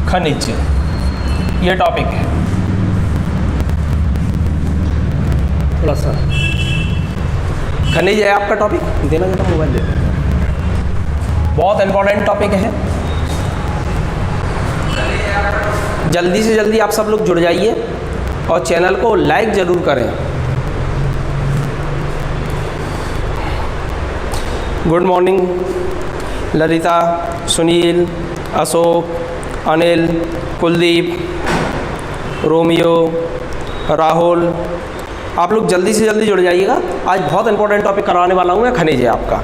खनिज, ये टॉपिक है। थोड़ा सा खनिज है आपका टॉपिक, देना जरा मोबाइल दे देना, बहुत इंपॉर्टेंट टॉपिक है। जल्दी से जल्दी आप सब लोग जुड़ जाइए और चैनल को लाइक ज़रूर करें। Good morning Lalita, Sunil, Ashok, Anil, Kuldeep, Romeo, Rahul, आप लोग जल्दी से जल्दी जुड़ जाइएगा। आज बहुत इंपॉर्टेंट टॉपिक करवाने वाला हूँ मैं, खनिज है आपका।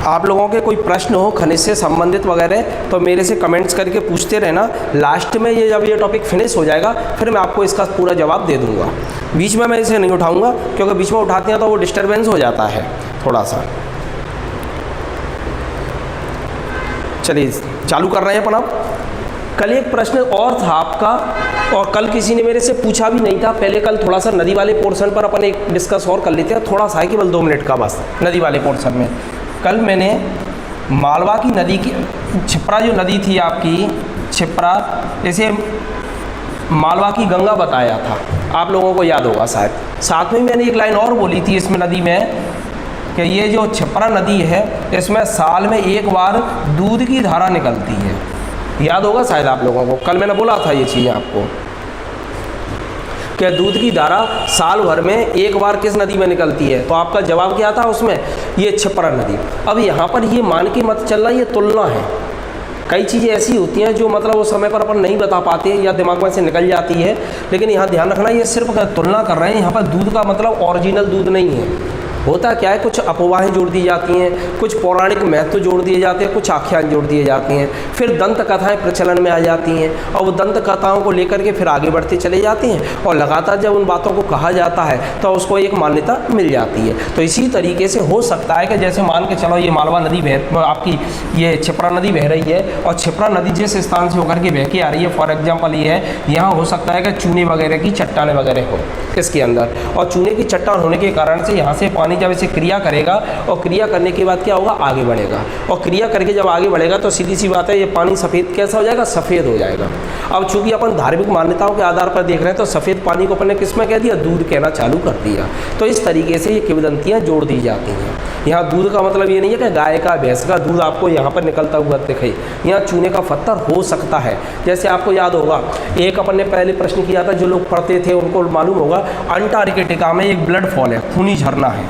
आप लोगों के कोई प्रश्न हो खनिज से संबंधित वगैरह तो मेरे से कमेंट्स करके पूछते रहना। लास्ट में ये जब ये टॉपिक फिनिश हो जाएगा फिर मैं आपको इसका पूरा जवाब दे दूँगा। बीच में मैं इसे नहीं उठाऊँगा क्योंकि बीच में उठाते हैं तो वो डिस्टर्बेंस हो जाता है थोड़ा सा। चलिए चालू कर रहे हैं अपन अब। कल एक प्रश्न और था आपका और कल किसी ने मेरे से पूछा भी नहीं था। पहले कल थोड़ा सा नदी वाले पोर्शन पर अपन एक डिस्कस और कर लेते हैं, थोड़ा सा है केवल 2 मिनट का बस। नदी वाले पोर्शन में कल मैंने मालवा की नदी की, छिप्रा जो नदी थी आपकी, छिप्रा, इसे मालवा की गंगा बताया था, आप लोगों को याद होगा शायद। साथ में मैंने एक लाइन और बोली थी इसमें नदी में कि ये जो छिप्रा नदी है इसमें साल में एक बार दूध की धारा निकलती है, याद होगा शायद आप लोगों को। कल मैंने बोला था ये चीज़ आपको कि दूध की धारा साल भर में एक बार किस नदी में निकलती है, तो आपका जवाब क्या था उसमें, ये छिप्रा नदी। अब यहाँ पर ये मान के मत चलना, ये तुलना है। कई चीज़ें ऐसी होती हैं जो मतलब उस समय पर अपन नहीं बता पाते या दिमाग में से निकल जाती है, लेकिन यहाँ ध्यान रखना ये सिर्फ तुलना कर रहे हैं। यहाँ पर दूध का मतलब ओरिजिनल दूध नहीं है। होता क्या है, कुछ अफवाहें जोड़ दी जाती हैं, कुछ पौराणिक महत्व जोड़ दिए जाते हैं, कुछ आख्यान जोड़ दिए जाते हैं, फिर दंत कथाएँ प्रचलन में आ जाती हैं और वो दंत कथाओं को लेकर के फिर आगे बढ़ते चले जाते हैं और लगातार जब उन बातों को कहा जाता है तो उसको एक मान्यता मिल जाती है। तो इसी तरीके से हो सकता है कि जैसे मान के चलो ये मालवा नदी आपकी ये छिप्रा नदी बह रही है और छिप्रा नदी जिस स्थान से होकर के बह के आ रही है, फॉर एग्जाम्पल ये है, यहाँ हो सकता है कि चूने वगैरह की चट्टानें वगैरह हो इसके अंदर, और चूने की चट्टान होने के कारण से यहाँ से पानी जब इसे क्रिया करेगा और क्रिया करने के बाद क्या होगा, आगे बढ़ेगा, और क्रिया करके जब आगे बढ़ेगा तो सीधी सी बात है ये पानी सफ़ेद कैसा हो जाएगा, सफ़ेद हो जाएगा। अब चूंकि अपन धार्मिक मान्यताओं के आधार पर देख रहे हैं तो सफ़ेद पानी को अपन ने किस में कह दिया, दूध कहना चालू कर दिया। तो इस तरीके से ये किंवदंतियाँ जोड़ दी जाती हैं। यहाँ दूध का मतलब ये नहीं है कि गाय का भैंस का दूध आपको यहाँ पर निकलता हुआ दिखे, यहाँ चूने का पत्थर हो सकता है। जैसे आपको याद होगा एक अपन ने पहले प्रश्न किया था, जो लोग पढ़ते थे उनको मालूम होगा, अंटार्कटिका में एक ब्लड फॉल है, खूनी झरना है,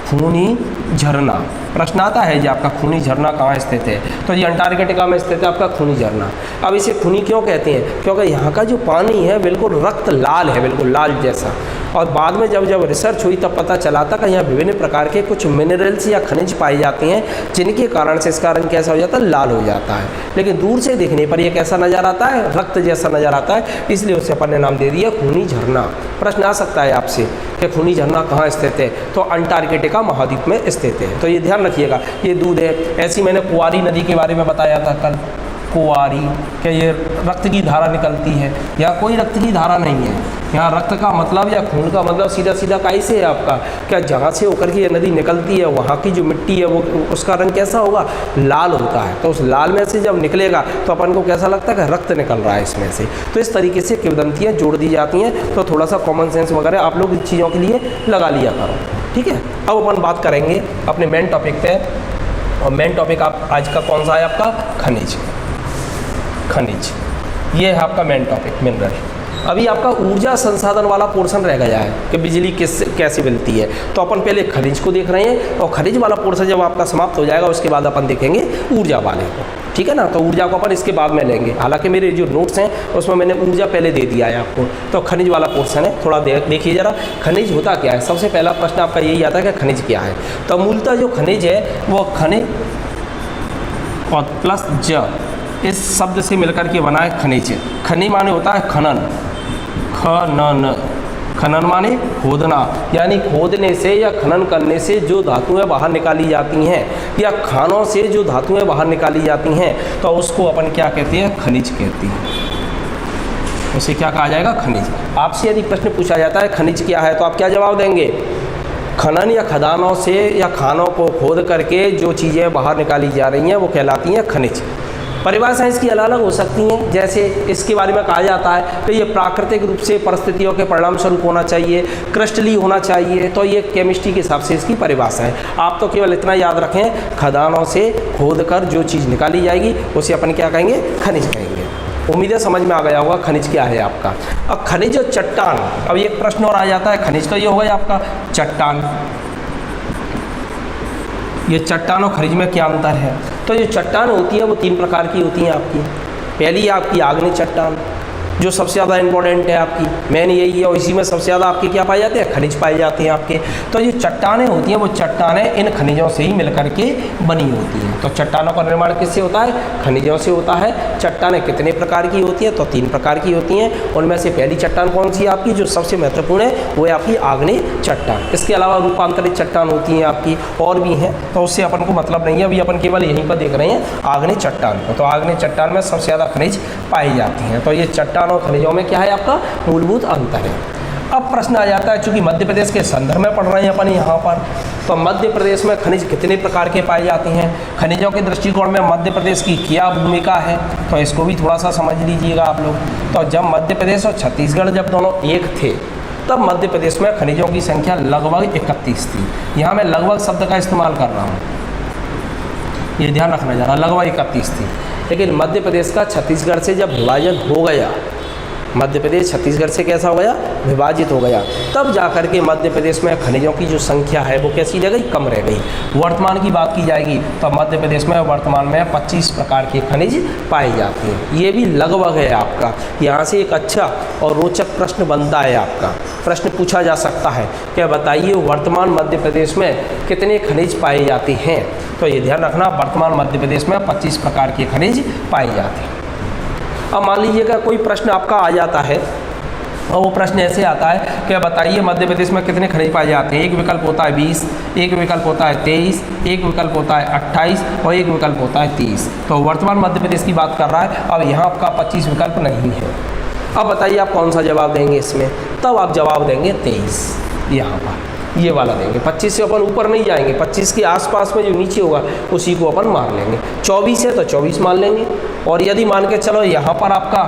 खूनी झरना। प्रश्न आता है जी आपका, खूनी झरना कहाँ स्थित है, तो ये अंटार्कटिका में स्थित है आपका खूनी झरना। अब इसे खूनी क्यों कहते हैं, क्योंकि यहाँ का जो पानी है बिल्कुल रक्त लाल है, बिल्कुल लाल जैसा। और बाद में जब रिसर्च हुई तब पता चला था कि यहाँ विभिन्न प्रकार के कुछ मिनरल्स या खनिज पाए जाते हैं जिनके कारण से इसका रंग कैसा हो जाता है, लाल हो जाता है। लेकिन दूर से देखने पर यह कैसा नज़र आता है, रक्त जैसा नज़र आता है, इसलिए उसे अपन ने नाम दे दिया खूनी झरना। प्रश्न आ सकता है आपसे कि खूनी झरना कहाँ स्थित है, तो अंटार्कटिका महाद्वीप में स्थित है। तो ये ध्यान रखिएगा, ये दूध है। ऐसी मैंने कुंवारी नदी के बारे में बताया था कल, कुंवारी, क्या ये रक्त की धारा निकलती है, या कोई रक्त की धारा नहीं है। यहाँ रक्त का मतलब या खून का मतलब सीधा सीधा कैसे है आपका, क्या जहाँ से होकर के ये नदी निकलती है वहाँ की जो मिट्टी है वो उसका रंग कैसा होगा, लाल होता है। तो उस लाल में से जब निकलेगा तो अपन को कैसा लगता है कि रक्त निकल रहा है इसमें से। तो इस तरीके से किंवदंतियाँ जोड़ दी जाती हैं। तो थोड़ा सा कॉमन सेंस वगैरह आप लोग इन चीज़ों के लिए लगा लिया करो, ठीक है। अब अपन बात करेंगे अपने मेन टॉपिक पे, और मेन टॉपिक आप आज का कौन सा है आपका, खनिज। खनिज ये है आपका मेन टॉपिक, मिनरल। अभी आपका ऊर्जा संसाधन वाला पोर्शन रह गया है कि बिजली कैसे मिलती है। तो अपन पहले खनिज को देख रहे हैं और खनिज वाला पोर्शन जब आपका समाप्त हो जाएगा उसके बाद अपन देखेंगे ऊर्जा वाले को, ठीक है ना। तो ऊर्जा को अपन इसके बाद में लेंगे। हालांकि मेरे जो नोट्स हैं उसमें मैंने ऊर्जा पहले दे दिया है आपको। तो खनिज वाला पोर्शन है, थोड़ा देखिए ज़रा खनिज होता क्या है। सबसे पहला प्रश्न आपका यही आता है कि खनिज क्या है। तो मूलतः जो खनिज है वो खनिज और प्लस ज इस शब्द से मिलकर के बना है खनिज। खनिज माने होता है खनन, खनन, खनन माने खोदना, यानी खोदने से या खनन करने से जो धातुएं बाहर निकाली जाती हैं या खानों से जो धातुएं बाहर निकाली जाती हैं तो उसको अपन क्या कहते हैं, खनिज कहते हैं। उसे क्या कहा जाएगा, खनिज। आपसे यदि प्रश्न पूछा जाता है खनिज क्या है तो आप क्या जवाब देंगे, खनन या खदानों से या खानों को खोद करके जो चीज़ें बाहर निकाली जा रही हैं वो कहलाती हैं खनिज। परिभाषाएं इसकी अलग अलग हो सकती हैं, जैसे इसके बारे में कहा जाता है कि ये प्राकृतिक रूप से परिस्थितियों के परिणाम स्वरूप होना चाहिए, क्रिस्टलीय होना चाहिए। तो ये केमिस्ट्री के हिसाब से इसकी परिभाषा है। आप तो केवल इतना याद रखें, खदानों से खोद कर जो चीज़ निकाली जाएगी उसे अपन क्या कहेंगे, खनिज कहेंगे। उम्मीद है समझ में आ गया होगा खनिज क्या है आपका। अब खनिज और चट्टान, अब एक प्रश्न और आ जाता है, खनिज तो ये हो गया आपका, चट्टान, ये चट्टान और खनिज में क्या अंतर है। तो जो चट्टान होती है वो 3 प्रकार की होती हैं आपकी। पहली आपकी आग्नेय चट्टान, जो सबसे ज़्यादा इंपॉर्टेंट है आपकी, मेन यही है, और इसी में सबसे ज़्यादा आपके क्या पाए जाते हैं, खनिज पाए जाते हैं आपके। तो ये चट्टानें होती हैं वो चट्टानें इन खनिजों से ही मिलकर के बनी होती हैं। तो चट्टानों का निर्माण किससे होता है, खनिजों से होता है। चट्टानें कितने प्रकार की होती हैं, तो 3 प्रकार की होती हैं। उनमें से पहली चट्टान कौन सी है आपकी, जो सबसे महत्वपूर्ण है, वो है आपकी आग्नेय चट्टान। इसके अलावा रूपांतरित चट्टान होती हैं आपकी, और भी हैं, तो उससे अपन को मतलब नहीं है, अभी अपन केवल यहीं पर देख रहे हैं आग्नेय चट्टान को। तो आग्नेय चट्टान में सबसे ज़्यादा खनिज पाई जाती हैं। तो ये चट्टान और खनिजों में क्या है आपका मूलभूत अंतर है। अब प्रश्न आ जाता है, चूंकि मध्य प्रदेश के संदर्भ में पढ़ रहे हैं अपन यहाँ पर, तो मध्य प्रदेश में खनिज कितने प्रकार के पाए जाते हैं, खनिजों के दृष्टिकोण में मध्य प्रदेश की क्या भूमिका है, तो इसको भी थोड़ा सा समझ लीजिएगा आप लोग। तो जब मध्य प्रदेश और छत्तीसगढ़ जब दोनों एक थे, तब मध्य प्रदेश में खनिजों की संख्या लगभग 31 थी। यहाँ मैं लगभग शब्द का इस्तेमाल कर रहा हूँ, ये ध्यान रखना जरा, लगभग 31 थी। लेकिन मध्य प्रदेश का छत्तीसगढ़ से जब विभाजन हो गया, मध्य प्रदेश छत्तीसगढ़ से कैसा हो गया, विभाजित हो गया, तब जाकर के मध्य प्रदेश में खनिजों की जो संख्या है वो कैसी रह गई, कम रह गई। वर्तमान की बात की जाएगी तो मध्य प्रदेश में वर्तमान में 25 प्रकार के खनिज पाए जाते हैं। ये भी लगभग है आपका। यहाँ से एक अच्छा और रोचक प्रश्न बनता है आपका, प्रश्न पूछा जा सकता है कि बताइए वर्तमान मध्य प्रदेश में कितने खनिज पाए जाते हैं। तो ये ध्यान रखना, वर्तमान मध्य प्रदेश में 25 प्रकार के खनिज पाए जाते हैं। अब मान लीजिएगा कोई प्रश्न आपका आ जाता है, और वो प्रश्न ऐसे आता है कि बताइए मध्य प्रदेश में कितने खनिज पाए जाते हैं। एक विकल्प होता है 20, एक विकल्प होता है 23, एक विकल्प होता है 28 और एक विकल्प होता है 30। तो वर्तमान मध्य प्रदेश की बात कर रहा है। अब यहाँ आपका 25 विकल्प नहीं है। अब बताइए आप कौन सा जवाब देंगे इसमें, तब आप जवाब देंगे 23, यहाँ पर ये वाला देंगे। 25 से अपन ऊपर नहीं जाएंगे, 25 के आसपास में जो नीचे होगा उसी को अपन मार लेंगे। 24 है तो 24 मान लेंगे, और यदि मान के चलो यहाँ पर आपका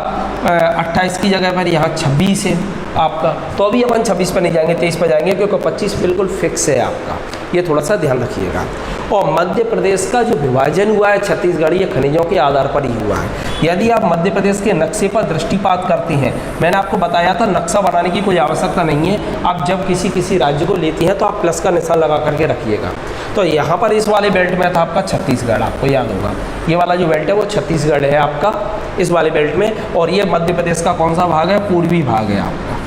28 की जगह पर यहाँ 26 है आपका, तो अभी अपन 26 पर नहीं जाएंगे, 23 पर जाएंगे, क्योंकि 25 बिल्कुल फिक्स है आपका। ये थोड़ा सा ध्यान रखिएगा। और मध्य प्रदेश का जो विभाजन हुआ है छत्तीसगढ़ीय खनिजों के आधार पर ही हुआ है। यदि आप मध्य प्रदेश के नक्शे पर दृष्टिपात करते हैं, मैंने आपको बताया था नक्शा बनाने की कोई आवश्यकता नहीं है। आप जब किसी राज्य को लेती हैं तो आप प्लस का निशान लगा करके रखिएगा। तो यहाँ पर इस वाले बेल्ट में था आपका छत्तीसगढ़, आपको याद होगा, ये वाला जो बेल्ट है वो छत्तीसगढ़ है आपका इस वाले बेल्ट में। और ये मध्य प्रदेश का कौन सा भाग है, पूर्वी भाग है आपका,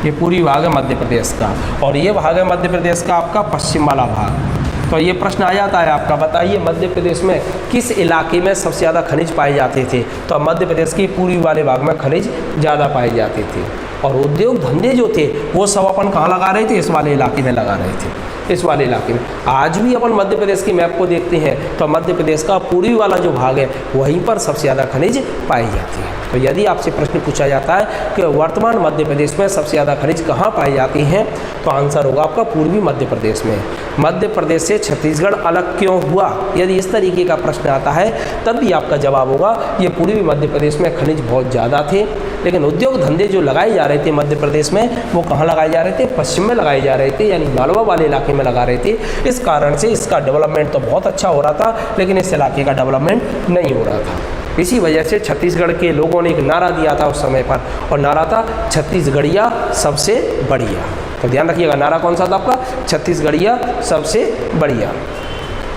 ये पूर्वी भाग है मध्य प्रदेश का। और ये भाग है मध्य प्रदेश का आपका पश्चिम वाला भाग। तो ये प्रश्न आ जाता है आपका, बताइए मध्य प्रदेश में किस इलाके में सबसे ज़्यादा खनिज पाए जाते थे। तो मध्य प्रदेश के पूर्वी वाले भाग में खनिज ज़्यादा पाए जाते थे। और उद्योग धंधे जो थे वो सब अपन कहाँ लगा रहे थे, इस वाले इलाके में लगा रहे थे, इस वाले इलाके में। आज भी अपन मध्य प्रदेश की मैप को देखते हैं तो मध्य प्रदेश का पूर्वी वाला जो भाग है वहीं पर सबसे ज़्यादा खनिज पाई जाती है। तो यदि आपसे प्रश्न पूछा जाता है कि वर्तमान मध्य प्रदेश में सबसे ज़्यादा खनिज कहाँ पाई जाती हैं, तो आंसर होगा आपका पूर्वी मध्य प्रदेश में। मध्य प्रदेश से छत्तीसगढ़ अलग क्यों हुआ, यदि इस तरीके का प्रश्न आता है तब भी आपका जवाब होगा ये पूर्वी मध्य प्रदेश में खनिज बहुत ज़्यादा थे, लेकिन उद्योग धंधे जो लगाए जा रहे थे मध्य प्रदेश में वो कहाँ लगाए जा रहे थे, पश्चिम में लगाए जा रहे थे, यानी मालवा वाले इलाके में लगा रहे थे। इस कारण से इसका डेवलपमेंट तो बहुत अच्छा हो रहा था, लेकिन इस इलाके का डेवलपमेंट नहीं हो रहा था। इसी वजह से छत्तीसगढ़ के लोगों ने एक नारा दिया था उस समय पर, और नारा था छत्तीसगढ़िया सबसे बढ़िया। तो ध्यान रखिएगा, नारा कौन सा था आपका, छत्तीसगढ़िया सबसे बढ़िया।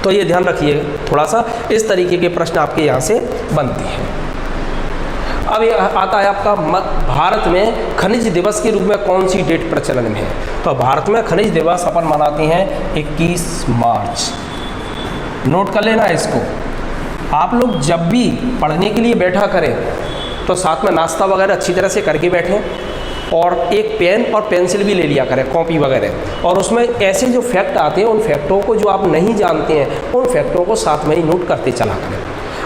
तो ये ध्यान रखिए थोड़ा सा, इस तरीके के प्रश्न आपके यहाँ से बनते हैं। अब ये आता है आपका भारत में खनिज दिवस के रूप में कौन सी डेट प्रचलन में है। तो भारत में खनिज दिवस अपन मनाते हैं 21 मार्च। नोट कर लेना इसको। आप लोग जब भी पढ़ने के लिए बैठा करें तो साथ में नाश्ता वगैरह अच्छी तरह से करके बैठें, और एक पेन और पेंसिल भी ले लिया करें, कॉपी वगैरह, और उसमें ऐसे जो फैक्ट आते हैं उन फैक्टों को जो आप नहीं जानते हैं उन फैक्टों को साथ में ही नोट करते चला करें।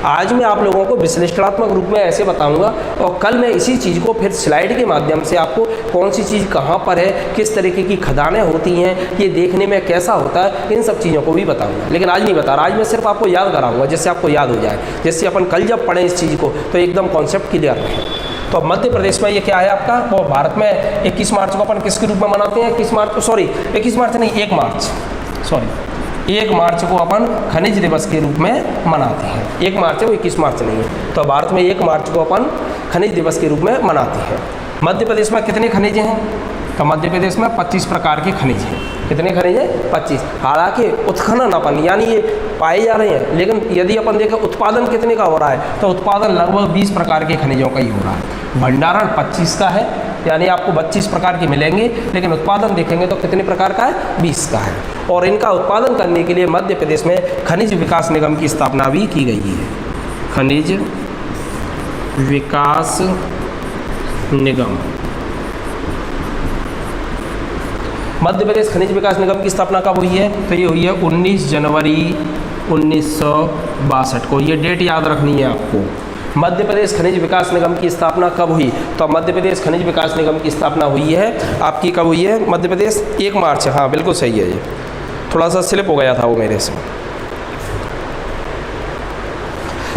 आज मैं आप लोगों को विश्लेषणात्मक रूप में ऐसे बताऊंगा और कल मैं इसी चीज़ को फिर स्लाइड के माध्यम से आपको कौन सी चीज़ कहाँ पर है, किस तरीके की खदानें होती हैं, ये देखने में कैसा होता है, इन सब चीज़ों को भी बताऊंगा। लेकिन आज नहीं बता रहा, आज मैं सिर्फ आपको याद कराऊंगा जिससे आपको याद हो जाए, जिससे अपन कल जब पढ़ें इस चीज़ को तो एकदम कॉन्सेप्ट क्लियर रहे। तो मध्य प्रदेश में ये क्या है आपका, वो भारत में 21 मार्च को अपन किसके रूप में मनाते हैं, 21 मार्च नहीं 1 मार्च को अपन खनिज दिवस के रूप में मनाते हैं। 1 मार्च है, वो 21 मार्च नहीं है। तो भारत में 1 मार्च को अपन खनिज दिवस के रूप में मनाते हैं। मध्य प्रदेश में कितने खनिज हैं, तो मध्य प्रदेश में 25 प्रकार के खनिज हैं। कितने खनिज हैं, 25। हालांकि उत्खनन अपन यानी ये पाए जा रहे हैं, लेकिन यदि अपन देखें उत्पादन कितने का हो रहा है, तो उत्पादन लगभग 20 प्रकार के खनिजों का ही हो रहा है। भंडारण 25 का है, यानी आपको 25 प्रकार के मिलेंगे, लेकिन उत्पादन देखेंगे तो कितने प्रकार का है, 20 का है। और इनका उत्पादन करने के लिए मध्य प्रदेश में खनिज विकास निगम की स्थापना भी की गई है। खनिज विकास निगम, मध्य प्रदेश खनिज विकास निगम की स्थापना कब हुई है, तो ये हुई है 19 जनवरी 1962 को। ये डेट याद रखनी है आपको। मध्य प्रदेश खनिज विकास निगम की स्थापना कब हुई, तो मध्य प्रदेश खनिज विकास निगम की स्थापना हुई है आपकी कब हुई है, मध्य प्रदेश 1 मार्च। हाँ बिल्कुल सही है, ये थोड़ा सा स्लिप हो गया था वो मेरे से।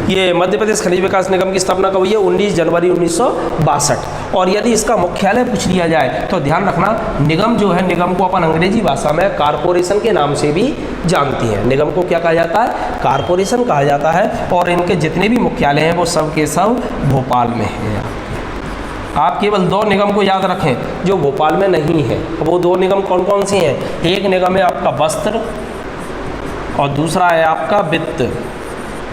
ये मध्य प्रदेश खनिज विकास निगम की स्थापना कब हुई है, 19 जनवरी 1962। और यदि इसका मुख्यालय पूछ लिया जाए तो ध्यान रखना, निगम जो है, निगम को अपन अंग्रेजी भाषा में कारपोरेशन के नाम से भी जानती हैं। निगम को क्या कहा जाता है, कारपोरेशन कहा जाता है। और इनके जितने भी मुख्यालय हैं वो सब के सब भोपाल में हैं। आप केवल 2 निगम को याद रखें जो भोपाल में नहीं है। वो 2 निगम कौन कौन से हैं, एक निगम है आपका वस्त्र और दूसरा है आपका वित्त।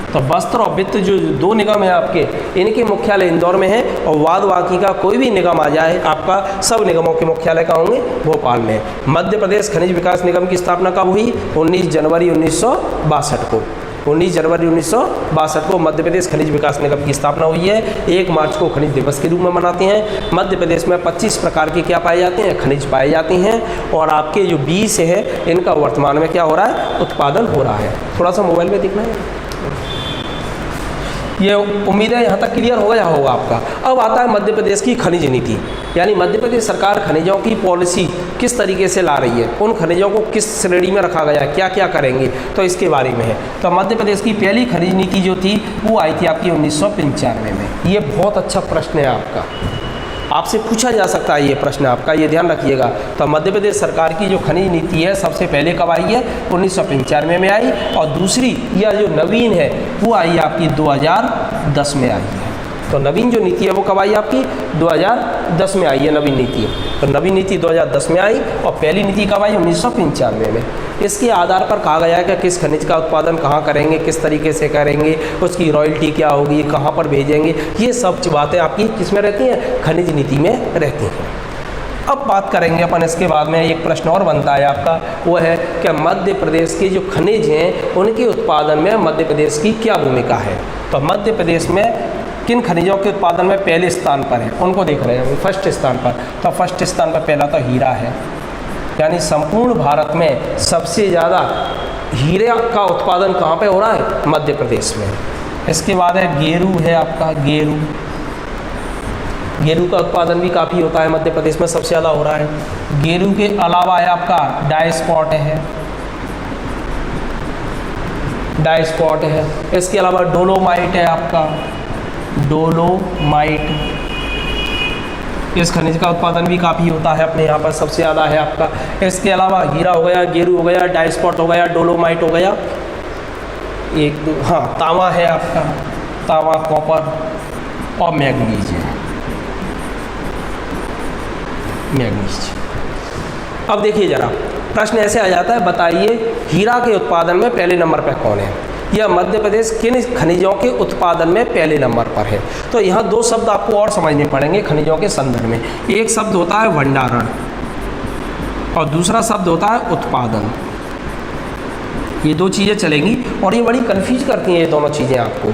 तो वस्त्र और वित्त जो 2 निगम है आपके, इनके मुख्यालय इंदौर में है। और वाद बाकी का कोई भी निगम आ जाए आपका, सब निगमों के मुख्यालय कहाँ होंगे, भोपाल में। मध्य प्रदेश खनिज विकास निगम की स्थापना कब हुई, 19 जनवरी 1962 को। 19 जनवरी 1962 को मध्य प्रदेश खनिज विकास निगम की स्थापना हुई है। 1 मार्च को खनिज दिवस के रूप में मनाते हैं। मध्य प्रदेश में 25 प्रकार के क्या पाए जाते हैं, खनिज पाए जाते हैं। और आपके जो 20 है इनका वर्तमान में क्या हो रहा है, उत्पादन हो रहा है। थोड़ा सा मोबाइल में दिखना है, ये उम्मीद है यहाँ तक क्लियर हो गया होगा आपका। अब आता है मध्य प्रदेश की खनिज नीति, यानी मध्य प्रदेश सरकार खनिजों की पॉलिसी किस तरीके से ला रही है, उन खनिजों को किस श्रेणी में रखा गया है, क्या क्या करेंगे, तो इसके बारे में है। तो मध्य प्रदेश की पहली खनिज नीति जो थी वो आई थी आपकी 1995 में। ये बहुत अच्छा प्रश्न है आपका, आपसे पूछा जा सकता है ये प्रश्न आपका, ये ध्यान रखिएगा। तो मध्य प्रदेश सरकार की जो खनिज नीति है सबसे पहले कब आई है, 1995 में आई। और दूसरी या जो नवीन है वो आई आपकी 2010 में आई है। तो नवीन जो नीति है वो कब आई आपकी, 2010 में आई है नवीन नीति। तो नवीन नीति 2010 में आई और पहली नीति कब आई, 1995 में। इसके आधार पर कहा गया है कि किस खनिज का उत्पादन कहाँ करेंगे, किस तरीके से करेंगे, उसकी रॉयल्टी क्या होगी, कहाँ पर भेजेंगे, ये सब बातें आपकी किसमें रहती हैं, खनिज नीति में रहती हैं। अब बात करेंगे अपन इसके बाद में, एक प्रश्न और बनता है आपका, वो है कि मध्य प्रदेश के जो खनिज हैं उनके उत्पादन में मध्य प्रदेश की क्या भूमिका है। तो मध्य प्रदेश में किन खनिजों के उत्पादन में पहले स्थान पर है, उनको देख रहे हैं फर्स्ट स्थान पर। तो फर्स्ट स्थान पर पहला तो हीरा है, यानी संपूर्ण भारत में सबसे ज़्यादा हीरे का उत्पादन कहाँ पे हो रहा है, मध्य प्रदेश में। इसके बाद है गेरू है आपका, गेरू का उत्पादन भी काफ़ी होता है मध्य प्रदेश में, सबसे ज़्यादा हो रहा है। गेरू के अलावा है आपका डाइस्पॉट है, इसके अलावा डोलोमाइट है आपका, डोलोमाइट, इस खनिज का उत्पादन भी काफ़ी होता है अपने यहाँ पर, सबसे ज़्यादा है आपका। इसके अलावा हीरा हो गया, गेरू हो गया, डाइस्पॉट हो गया, डोलोमाइट हो गया, एक दो, हाँ तांबा है आपका, तांबा, कॉपर और मैग्नीज है, मैग्नीज। अब देखिए ज़रा प्रश्न ऐसे आ जाता है, बताइए हीरा के उत्पादन में पहले नंबर पर कौन है, यह मध्य प्रदेश किन खनिजों के उत्पादन में पहले नंबर पर है। तो यहाँ 2 शब्द आपको और समझने पड़ेंगे खनिजों के संदर्भ में। एक शब्द होता है भंडारण और दूसरा शब्द होता है उत्पादन। ये 2 चीज़ें चलेंगी और ये बड़ी कंफ्यूज करती हैं ये दोनों चीज़ें आपको।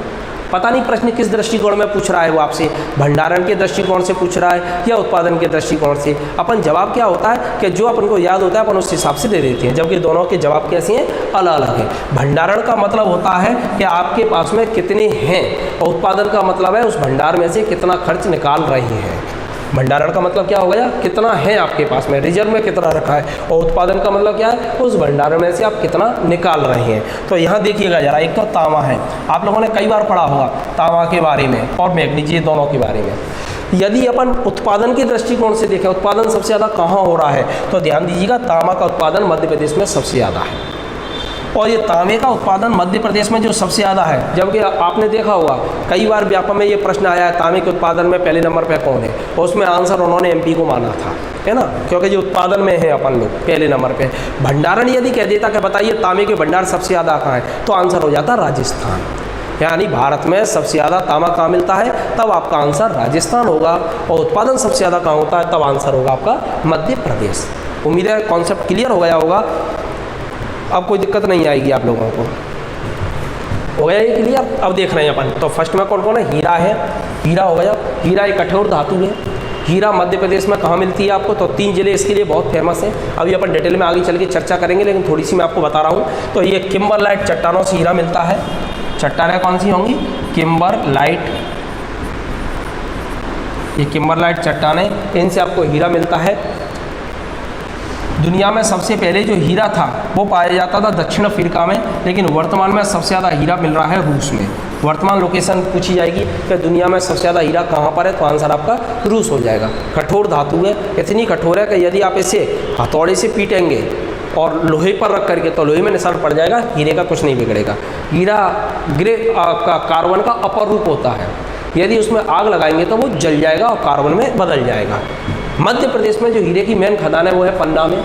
पता नहीं प्रश्न किस दृष्टिकोण में पूछ रहा है वो आपसे, भंडारण के दृष्टिकोण से पूछ रहा है या उत्पादन के दृष्टिकोण से। अपन जवाब क्या होता है कि जो अपन को याद होता है अपन उस हिसाब से दे देते हैं, जबकि दोनों के जवाब कैसे हैं, अलग अलग हैं। भंडारण का मतलब होता है कि आपके पास में कितने हैं, और उत्पादन का मतलब है उस भंडार में से कितना खर्च निकाल रहे हैं। भंडारण का मतलब क्या हो गया, कितना है आपके पास में, रिजर्व में कितना रखा है, और उत्पादन का मतलब क्या है, उस भंडार में से आप कितना निकाल रहे हैं। तो यहाँ देखिएगा जरा, एक तो तांबा है, आप लोगों ने कई बार पढ़ा होगा तांबा के बारे में और मैग्नीज, ये दोनों के बारे में। यदि अपन उत्पादन के दृष्टिकोण से देखें, उत्पादन सबसे ज़्यादा कहाँ हो रहा है, तो ध्यान दीजिएगा तांबा का उत्पादन मध्य प्रदेश में सबसे ज़्यादा है, और ये तांबे का उत्पादन मध्य प्रदेश में जो सबसे ज़्यादा है। जबकि आपने देखा होगा कई बार व्यापक में ये प्रश्न आया है तांबे के उत्पादन में पहले नंबर पर कौन है, और उसमें आंसर उन्होंने एमपी को माना था, है ना, क्योंकि जो उत्पादन में है अपन लोग पहले नंबर पे। भंडारण यदि कह देता कि बताइए तांबे के भंडार सबसे ज़्यादा कहाँ है, तो आंसर हो जाता राजस्थान। यानी भारत में सबसे ज़्यादा तांबा कहाँ मिलता है, तब आपका आंसर राजस्थान होगा, और उत्पादन सबसे ज़्यादा कहाँ होता है, तब आंसर होगा आपका मध्य प्रदेश। उम्मीद है कॉन्सेप्ट क्लियर हो गया होगा, अब कोई दिक्कत नहीं आएगी आप लोगों को। हो गया ये क्लियर। अब देख रहे हैं अपन, तो फर्स्ट में कौन कौन है, हीरा है, हीरा हो गया। हीरा एक कठोर धातु है। हीरा मध्य प्रदेश में कहाँ मिलती है आपको, तो 3 जिले इसके लिए बहुत फेमस हैं। अभी अपन डिटेल में आगे चल के चर्चा करेंगे, लेकिन थोड़ी सी मैं आपको बता रहा हूँ। तो ये किम्बरलाइट चट्टानों से हीरा मिलता है। चट्टानें कौन सी होंगी, किम्बरलाइट, ये किम्बरलाइट चट्टानें, इनसे आपको हीरा मिलता है। दुनिया में सबसे पहले जो हीरा था वो पाया जाता था दक्षिण अफ्रीका में, लेकिन वर्तमान में सबसे ज़्यादा हीरा मिल रहा है रूस में। वर्तमान लोकेशन पूछी जाएगी कि दुनिया में सबसे ज़्यादा हीरा कहाँ पर है, तो आंसर आपका रूस हो जाएगा। कठोर धातु है, इतनी कठोर है कि यदि आप इसे हथौड़े से पीटेंगे और लोहे पर रख करके तो लोहे में निशान पड़ जाएगा, हीरे का कुछ नहीं बिगड़ेगा। हीरा ग्रे का कार्बन का अपर रूप होता है, यदि उसमें आग लगाएंगे तो वो जल जाएगा और कार्बन में बदल जाएगा। मध्य प्रदेश में जो हीरे की मेन खदान है वो है पन्ना में,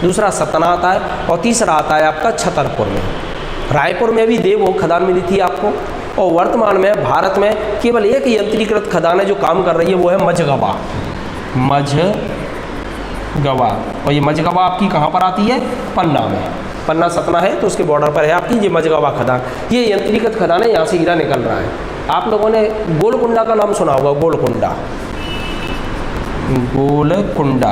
दूसरा सतना आता है, और तीसरा आता है आपका छतरपुर में। रायपुर में भी देव खदान मिली थी आपको, और वर्तमान में भारत में केवल एक यंत्रीकृत खदान है जो काम कर रही है, वो है मझगवा। मझगवा, और ये मझगवा आपकी कहाँ पर आती है, पन्ना में। पन्ना सतना है तो उसके बॉर्डर पर है आपकी ये मझगवा खदान। ये यंत्रीकृत खदान है, यहाँ से हीरा निकल रहा है। आप लोगों ने गोलकुंडा का नाम सुना होगा, गोलकुंडा, गोलकुंडा।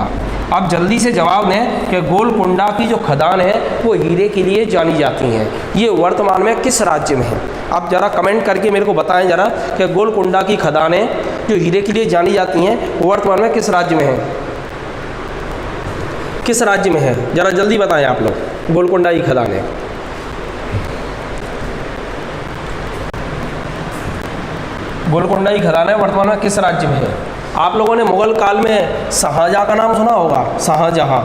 आप जल्दी से जवाब दें कि गोलकुंडा की जो खदान है वो हीरे के लिए जानी जाती हैं, ये वर्तमान में किस राज्य में है। आप ज़रा कमेंट करके मेरे को बताएं जरा कि गोलकुंडा की खदानें जो हीरे के लिए जानी जाती हैं वो वर्तमान में किस राज्य में है, किस राज्य में है, ज़रा जल्दी बताएं आप लोग। गोलकुंडा की खदानें गोलकुंडा की खदानें वर्तमान में किस राज्य में है। आप लोगों ने मुगल काल में शाहजहाँ का नाम सुना होगा, शाहजहाँ।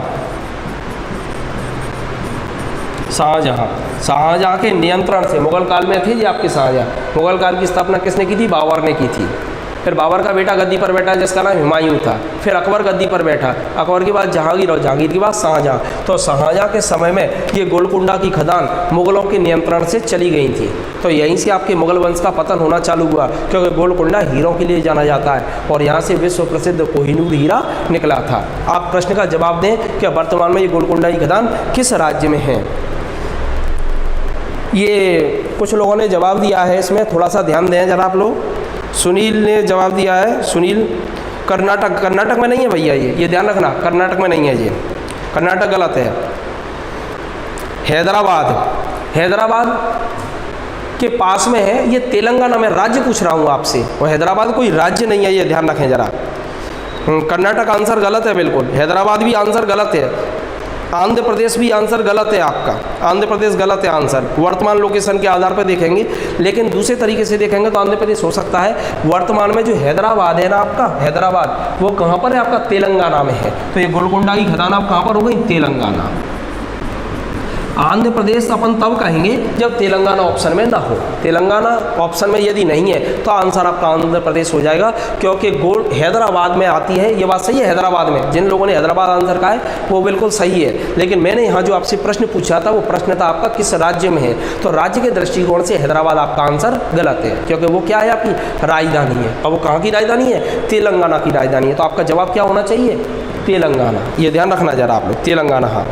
शाहजहाँ के नियंत्रण से मुगल काल में थे जी आपके शाहजहाँ। मुगल काल की स्थापना किसने की थी, बाबर ने की थी। फिर बाबर का बेटा गद्दी पर बैठा जिसका नाम हुमायूं था। फिर अकबर गद्दी पर बैठा, अकबर के बाद जहांगीर, और जहांगीर के बाद शाहजहाँ। तो शाहजहाँ के समय में ये गोलकुंडा की खदान मुगलों के नियंत्रण से चली गई थी। तो यहीं से आपके मुगल वंश का पतन होना चालू हुआ, क्योंकि गोलकुंडा हीरों के लिए जाना जाता है, और यहाँ से विश्व प्रसिद्ध कोहिनूर हीरा निकला था। आप प्रश्न का जवाब दें कि वर्तमान में ये गोलकुंडा की खदान किस राज्य में है। ये कुछ लोगों ने जवाब दिया है, इसमें थोड़ा सा ध्यान दें जरा आप लोग। सुनील ने जवाब दिया है, सुनील कर्नाटक, कर्नाटक में नहीं है भैया, ये ध्यान रखना, कर्नाटक में नहीं है, ये कर्नाटक गलत है। हैदराबाद, हैदराबाद के पास में है, ये तेलंगाना में, राज्य पूछ रहा हूँ आपसे, और हैदराबाद कोई राज्य नहीं है, ये ध्यान रखें जरा। कर्नाटक आंसर गलत है बिल्कुल, हैदराबाद भी आंसर गलत है, आंध्र प्रदेश भी आंसर गलत है आपका, आंध्र प्रदेश गलत है आंसर। वर्तमान लोकेशन के आधार पर देखेंगे, लेकिन दूसरे तरीके से देखेंगे तो आंध्र प्रदेश हो सकता है। वर्तमान में जो हैदराबाद है ना आपका, हैदराबाद वो कहाँ पर है आपका, तेलंगाना में है। तो ये गोलकुंडा की खदान आप कहाँ पर हो गई, तेलंगाना। आंध्र प्रदेश अपन तब कहेंगे जब तेलंगाना ऑप्शन में ना हो। तेलंगाना ऑप्शन में यदि नहीं है तो आंसर आपका आंध्र प्रदेश हो जाएगा, क्योंकि हैदराबाद में आती है। ये बात सही है, हैदराबाद में, जिन लोगों ने हैदराबाद आंसर कहा है वो बिल्कुल सही है। लेकिन मैंने यहाँ जो आपसे प्रश्न पूछा था वो प्रश्न था आपका किस राज्य में है, तो राज्य के दृष्टिकोण से हैदराबाद आपका आंसर गलत है, क्योंकि वो क्या है आपकी राजधानी है। और वो कहाँ की राजधानी है, तेलंगाना की राजधानी है। तो आपका जवाब क्या होना चाहिए, तेलंगाना। ये ध्यान रखना जरा आप लोग, तेलंगाना। हाँ,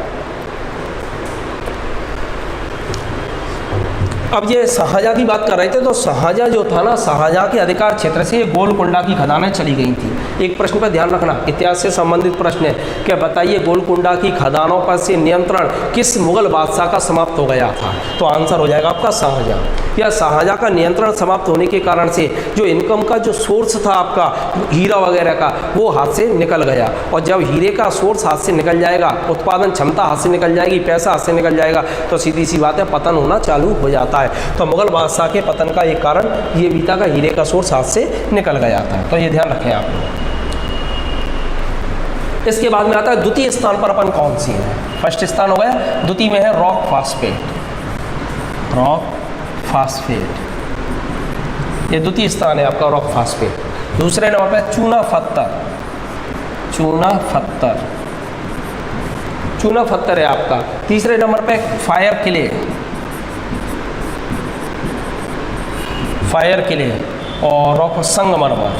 अब ये शाहजहाँ की बात कर रहे थे, तो शाहजहाँ जो था ना, शाहजहाँ के अधिकार क्षेत्र से गोलकुंडा की खदानें चली गई थी। एक प्रश्न पर ध्यान रखना, इतिहास से संबंधित प्रश्न है, क्या बताइए गोलकुंडा की खदानों पर से नियंत्रण किस मुगल बादशाह का समाप्त हो गया था? तो आंसर हो जाएगा आपका शाहजहाँ। या शाहजहाँ का नियंत्रण समाप्त होने के कारण से जो इनकम का जो सोर्स था आपका हीरा वगैरह का, वो हाथ से निकल गया। और जब हीरे का सोर्स हाथ से निकल जाएगा, उत्पादन क्षमता हाथ से निकल जाएगी, पैसा हाथ से निकल जाएगा, तो सीधी सी बात है पतन होना चालू हो जाता है। तो मुगल बादशाह के पतन का एक कारण ये भी था कि हीरे का सोर्स हाथ से निकल गया था। तो ये ध्यान रखें आप लोग। इसके बाद में आता है द्वितीय स्थान पर अपन कौन सी है? फर्स्ट स्थान हो गया, द्वितीय में है रॉक फास्फेट। रॉक फास्फेट ये द्वितीय स्थान है आपका, रॉक फास्फेट। दूसरे नंबर पे चूना पत्थर। चूना पत्थर, चूना पत्थर है आपका। तीसरे नंबर पे फायर क्ले। फायर क्ले और रॉक संगमरमर।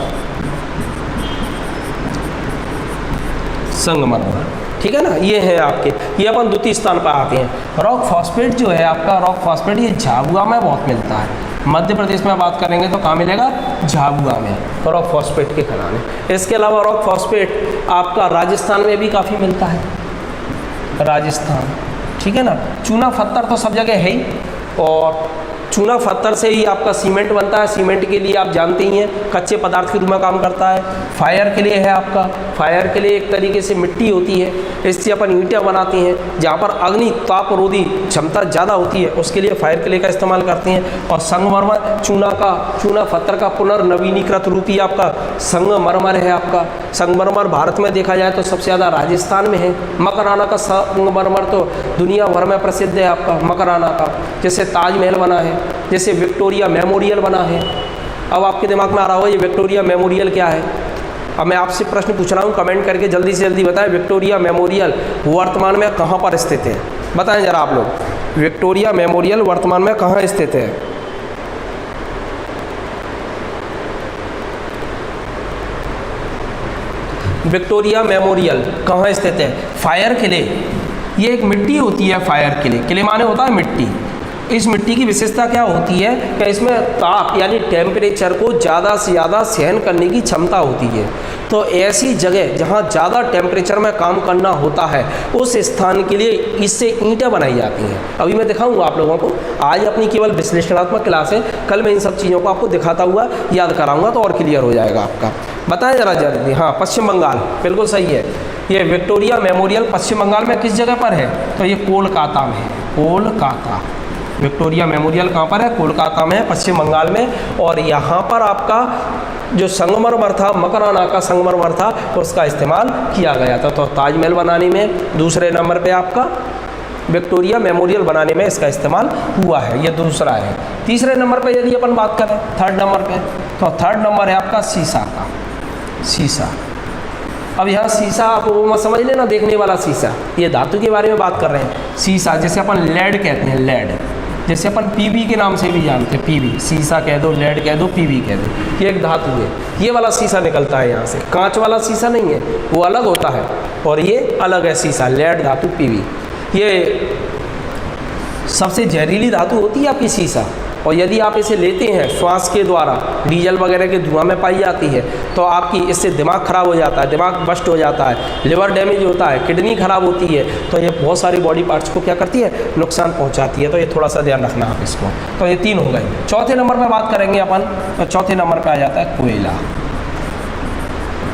संगमरमर, ठीक है ना, ये है आपके, ये अपन द्वितीय स्थान पर आते हैं। रॉक फास्फेट जो है आपका, रॉक फास्फेट ये झाबुआ में बहुत मिलता है। मध्य प्रदेश में बात करेंगे तो कहाँ मिलेगा? झाबुआ में, तो रॉक फास्फेट के खदानें। इसके अलावा रॉक फास्फेट आपका राजस्थान में भी काफ़ी मिलता है, राजस्थान, ठीक है ना। चूना पत्थर तो सब जगह है ही, और चूना पत्थर से ही आपका सीमेंट बनता है। सीमेंट के लिए आप जानते ही हैं कच्चे पदार्थ के रूप में काम करता है। फायर के लिए है आपका, फायर के लिए एक तरीके से मिट्टी होती है, इससे अपन ईंटें बनाते हैं। जहाँ पर अग्नि ताप रोधी क्षमता ज़्यादा होती है उसके लिए फायर के लिए का इस्तेमाल करते हैं। और संगमरमर चूना पत्थर का पुनर्नवीनीकृत रूप ही आपका संगमरमर है आपका। संगमरमर भारत में देखा जाए तो सबसे ज़्यादा राजस्थान में है। मकराना का संगमरमर तो दुनिया भर में प्रसिद्ध है आपका, मकराना का। जैसे ताजमहल बना है, जैसे विक्टोरिया मेमोरियल बना है। अब आपके दिमाग में आ रहा होगा ये विक्टोरिया मेमोरियल क्या है? अब मैं आपसे प्रश्न पूछ रहा हूँ, कमेंट करके जल्दी से जल्दी बताएं, विक्टोरिया मेमोरियल वर्तमान में कहाँ पर स्थित है? बताएं जरा आप लोग, विक्टोरिया मेमोरियल वर्तमान में कहाँ स्थित है? विक्टोरिया मेमोरियल कहाँ स्थित है? फायर किले, ये एक मिट्टी होती है फायर किले। किले माने होता है मिट्टी। इस मिट्टी की विशेषता क्या होती है कि इसमें ताप यानी टेम्परेचर को ज़्यादा से ज़्यादा सहन करने की क्षमता होती है। तो ऐसी जगह जहाँ ज़्यादा टेम्परेचर में काम करना होता है उस स्थान के लिए इससे ईंटें बनाई जाती हैं। अभी मैं दिखाऊंगा आप लोगों को, आज अपनी केवल विश्लेषणात्मक क्लास है, कल मैं इन सब चीज़ों को आपको दिखाता हुआ याद कराऊंगा तो और क्लियर हो जाएगा आपका। बताएं जरा जल्दी। हाँ, पश्चिम बंगाल, बिल्कुल सही है। ये विक्टोरिया मेमोरियल पश्चिम बंगाल में किस जगह पर है? तो ये कोलकाता में है, कोलकाता। विक्टोरिया मेमोरियल कहाँ पर है? कोलकाता में है, पश्चिम बंगाल में। और यहाँ पर आपका जो संगमरमर था, मकराना का संगमरमर था, उसका इस्तेमाल किया गया था। तो ताजमहल बनाने में दूसरे नंबर पे आपका विक्टोरिया मेमोरियल बनाने में इसका इस्तेमाल हुआ है, ये दूसरा है। तीसरे नंबर पे यदि अपन बात करें, थर्ड नंबर पे, तो थर्ड नंबर है आपका शीशा का। शीशा, अब यहाँ शीशा आप वो मत समझ लेना देखने वाला शीशा, ये धातु के बारे में बात कर रहे हैं। शीशा जैसे अपन लेड कहते हैं, लेड, जैसे अपन पीवी के नाम से भी जानते हैं, पीवी, शीशा कह दो, लेड कह दो, पीवी कह दो, ये एक धातु है। ये वाला शीशा निकलता है यहाँ से, कांच वाला शीशा नहीं है, वो अलग होता है, और ये अलग है शीशा, लेड धातु, पीवी। ये सबसे जहरीली धातु होती है आपकी शीशा, और यदि आप इसे लेते हैं श्वास के द्वारा, डीजल वगैरह के धुआं में पाई जाती है, तो आपकी इससे दिमाग खराब हो जाता है, दिमाग बस्ट हो जाता है, लिवर डैमेज होता है, किडनी खराब होती है। तो ये बहुत सारी बॉडी पार्ट्स को क्या करती है? नुकसान पहुंचाती है। तो ये थोड़ा सा ध्यान रखना आप इसको। तो ये तीन हो गए। चौथे नंबर पर बात करेंगे अपन, तो चौथे नंबर पर आ जाता है कोयला।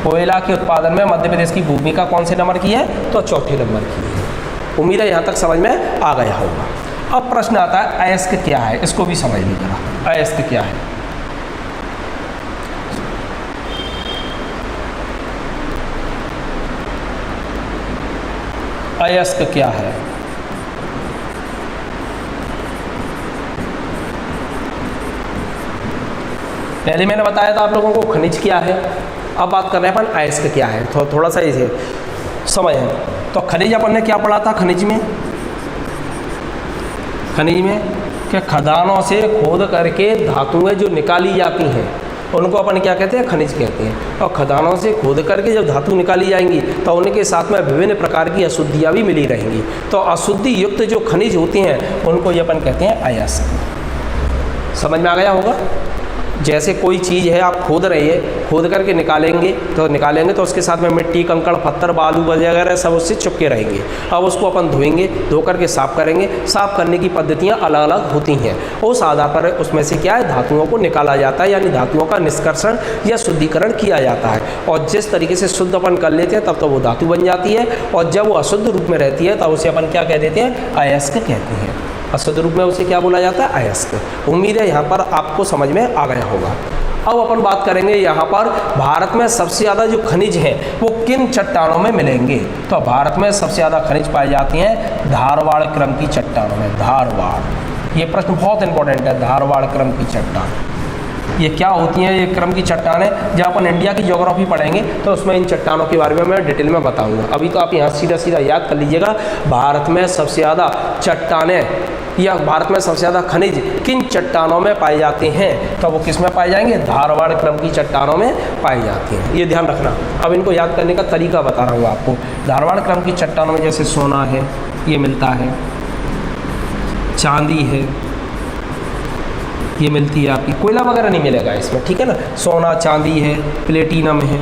कोयला के उत्पादन में मध्य प्रदेश की भूमिका कौन से नंबर की है? तो चौथे नंबर की है। उम्मीद है यहाँ तक समझ में आ गया होगा। अब प्रश्न आता है अयस्क क्या है, इसको भी समझ लीजिएगा। अयस्क क्या है? अयस्क क्या है? पहले मैंने बताया था आप लोगों को खनिज क्या है, अब बात कर रहे हैं अपन अयस्क क्या है। तो थोड़ा सा इसे समय है। तो खनिज अपन ने क्या पढ़ा था? खनिज में कि खदानों से खोद करके धातुएं जो निकाली जाती हैं उनको अपन क्या कहते हैं? खनिज कहते हैं। और खदानों से खोद करके जब धातु निकाली जाएंगी तो उनके साथ में विभिन्न प्रकार की अशुद्धियाँ भी मिली रहेंगी। तो अशुद्धि युक्त जो खनिज होते हैं उनको ये अपन कहते हैं अयस्क। समझ में आ गया होगा। जैसे कोई चीज़ है आप खोद रहे हैं, खोद करके निकालेंगे तो उसके साथ में मिट्टी, कंकड़, पत्थर, बालू वगैरह सब उससे चिपके रहेंगे। अब उसको अपन धोएंगे, धो करके साफ़ करेंगे। साफ़ करने की पद्धतियाँ अलग अलग होती हैं। उस आधार पर उसमें से क्या है, धातुओं को निकाला जाता है, यानी धातुओं का निष्कर्षण या शुद्धिकरण किया जाता है। और जिस तरीके से शुद्ध अपन कर लेते हैं तब तो वो धातु बन जाती है, और जब वो अशुद्ध रूप में रहती है तब उसे अपन क्या कह देते हैं, अयस्क कहते हैं। अशुद्ध रूप में उसे क्या बोला जाता है, अयस्क। उम्मीद है यहाँ पर आपको समझ में आ गया होगा। अब अपन बात करेंगे यहाँ पर भारत में सबसे ज़्यादा जो खनिज हैं वो किन चट्टानों में मिलेंगे। तो भारत में सबसे ज़्यादा खनिज पाए जाते हैं धारवाड़ क्रम की चट्टानों में। धारवाड़, ये प्रश्न बहुत इंपॉर्टेंट है। धारवाड़ क्रम की चट्टान ये क्या होती हैं, ये क्रम की चट्टानें। जब अपन इंडिया की ज्योग्राफी पढ़ेंगे तो उसमें इन चट्टानों के बारे में मैं डिटेल में बताऊंगा। अभी तो आप यहाँ सीधा सीधा याद कर लीजिएगा, भारत में सबसे ज़्यादा चट्टानें या भारत में सबसे ज़्यादा खनिज किन चट्टानों में पाए जाते हैं, तो वो किस में पाए जाएंगे, धारवाड़ क्रम की चट्टानों में पाए जाते हैं। ये ध्यान रखना। अब इनको याद करने का तरीका बता रहा हूँ आपको। धारवाड़ क्रम की चट्टानों में जैसे सोना है, ये मिलता है, चांदी है, ये मिलती है आपकी, कोयला वगैरह नहीं मिलेगा इसमें, ठीक है ना। सोना, चांदी है, प्लेटिनम है।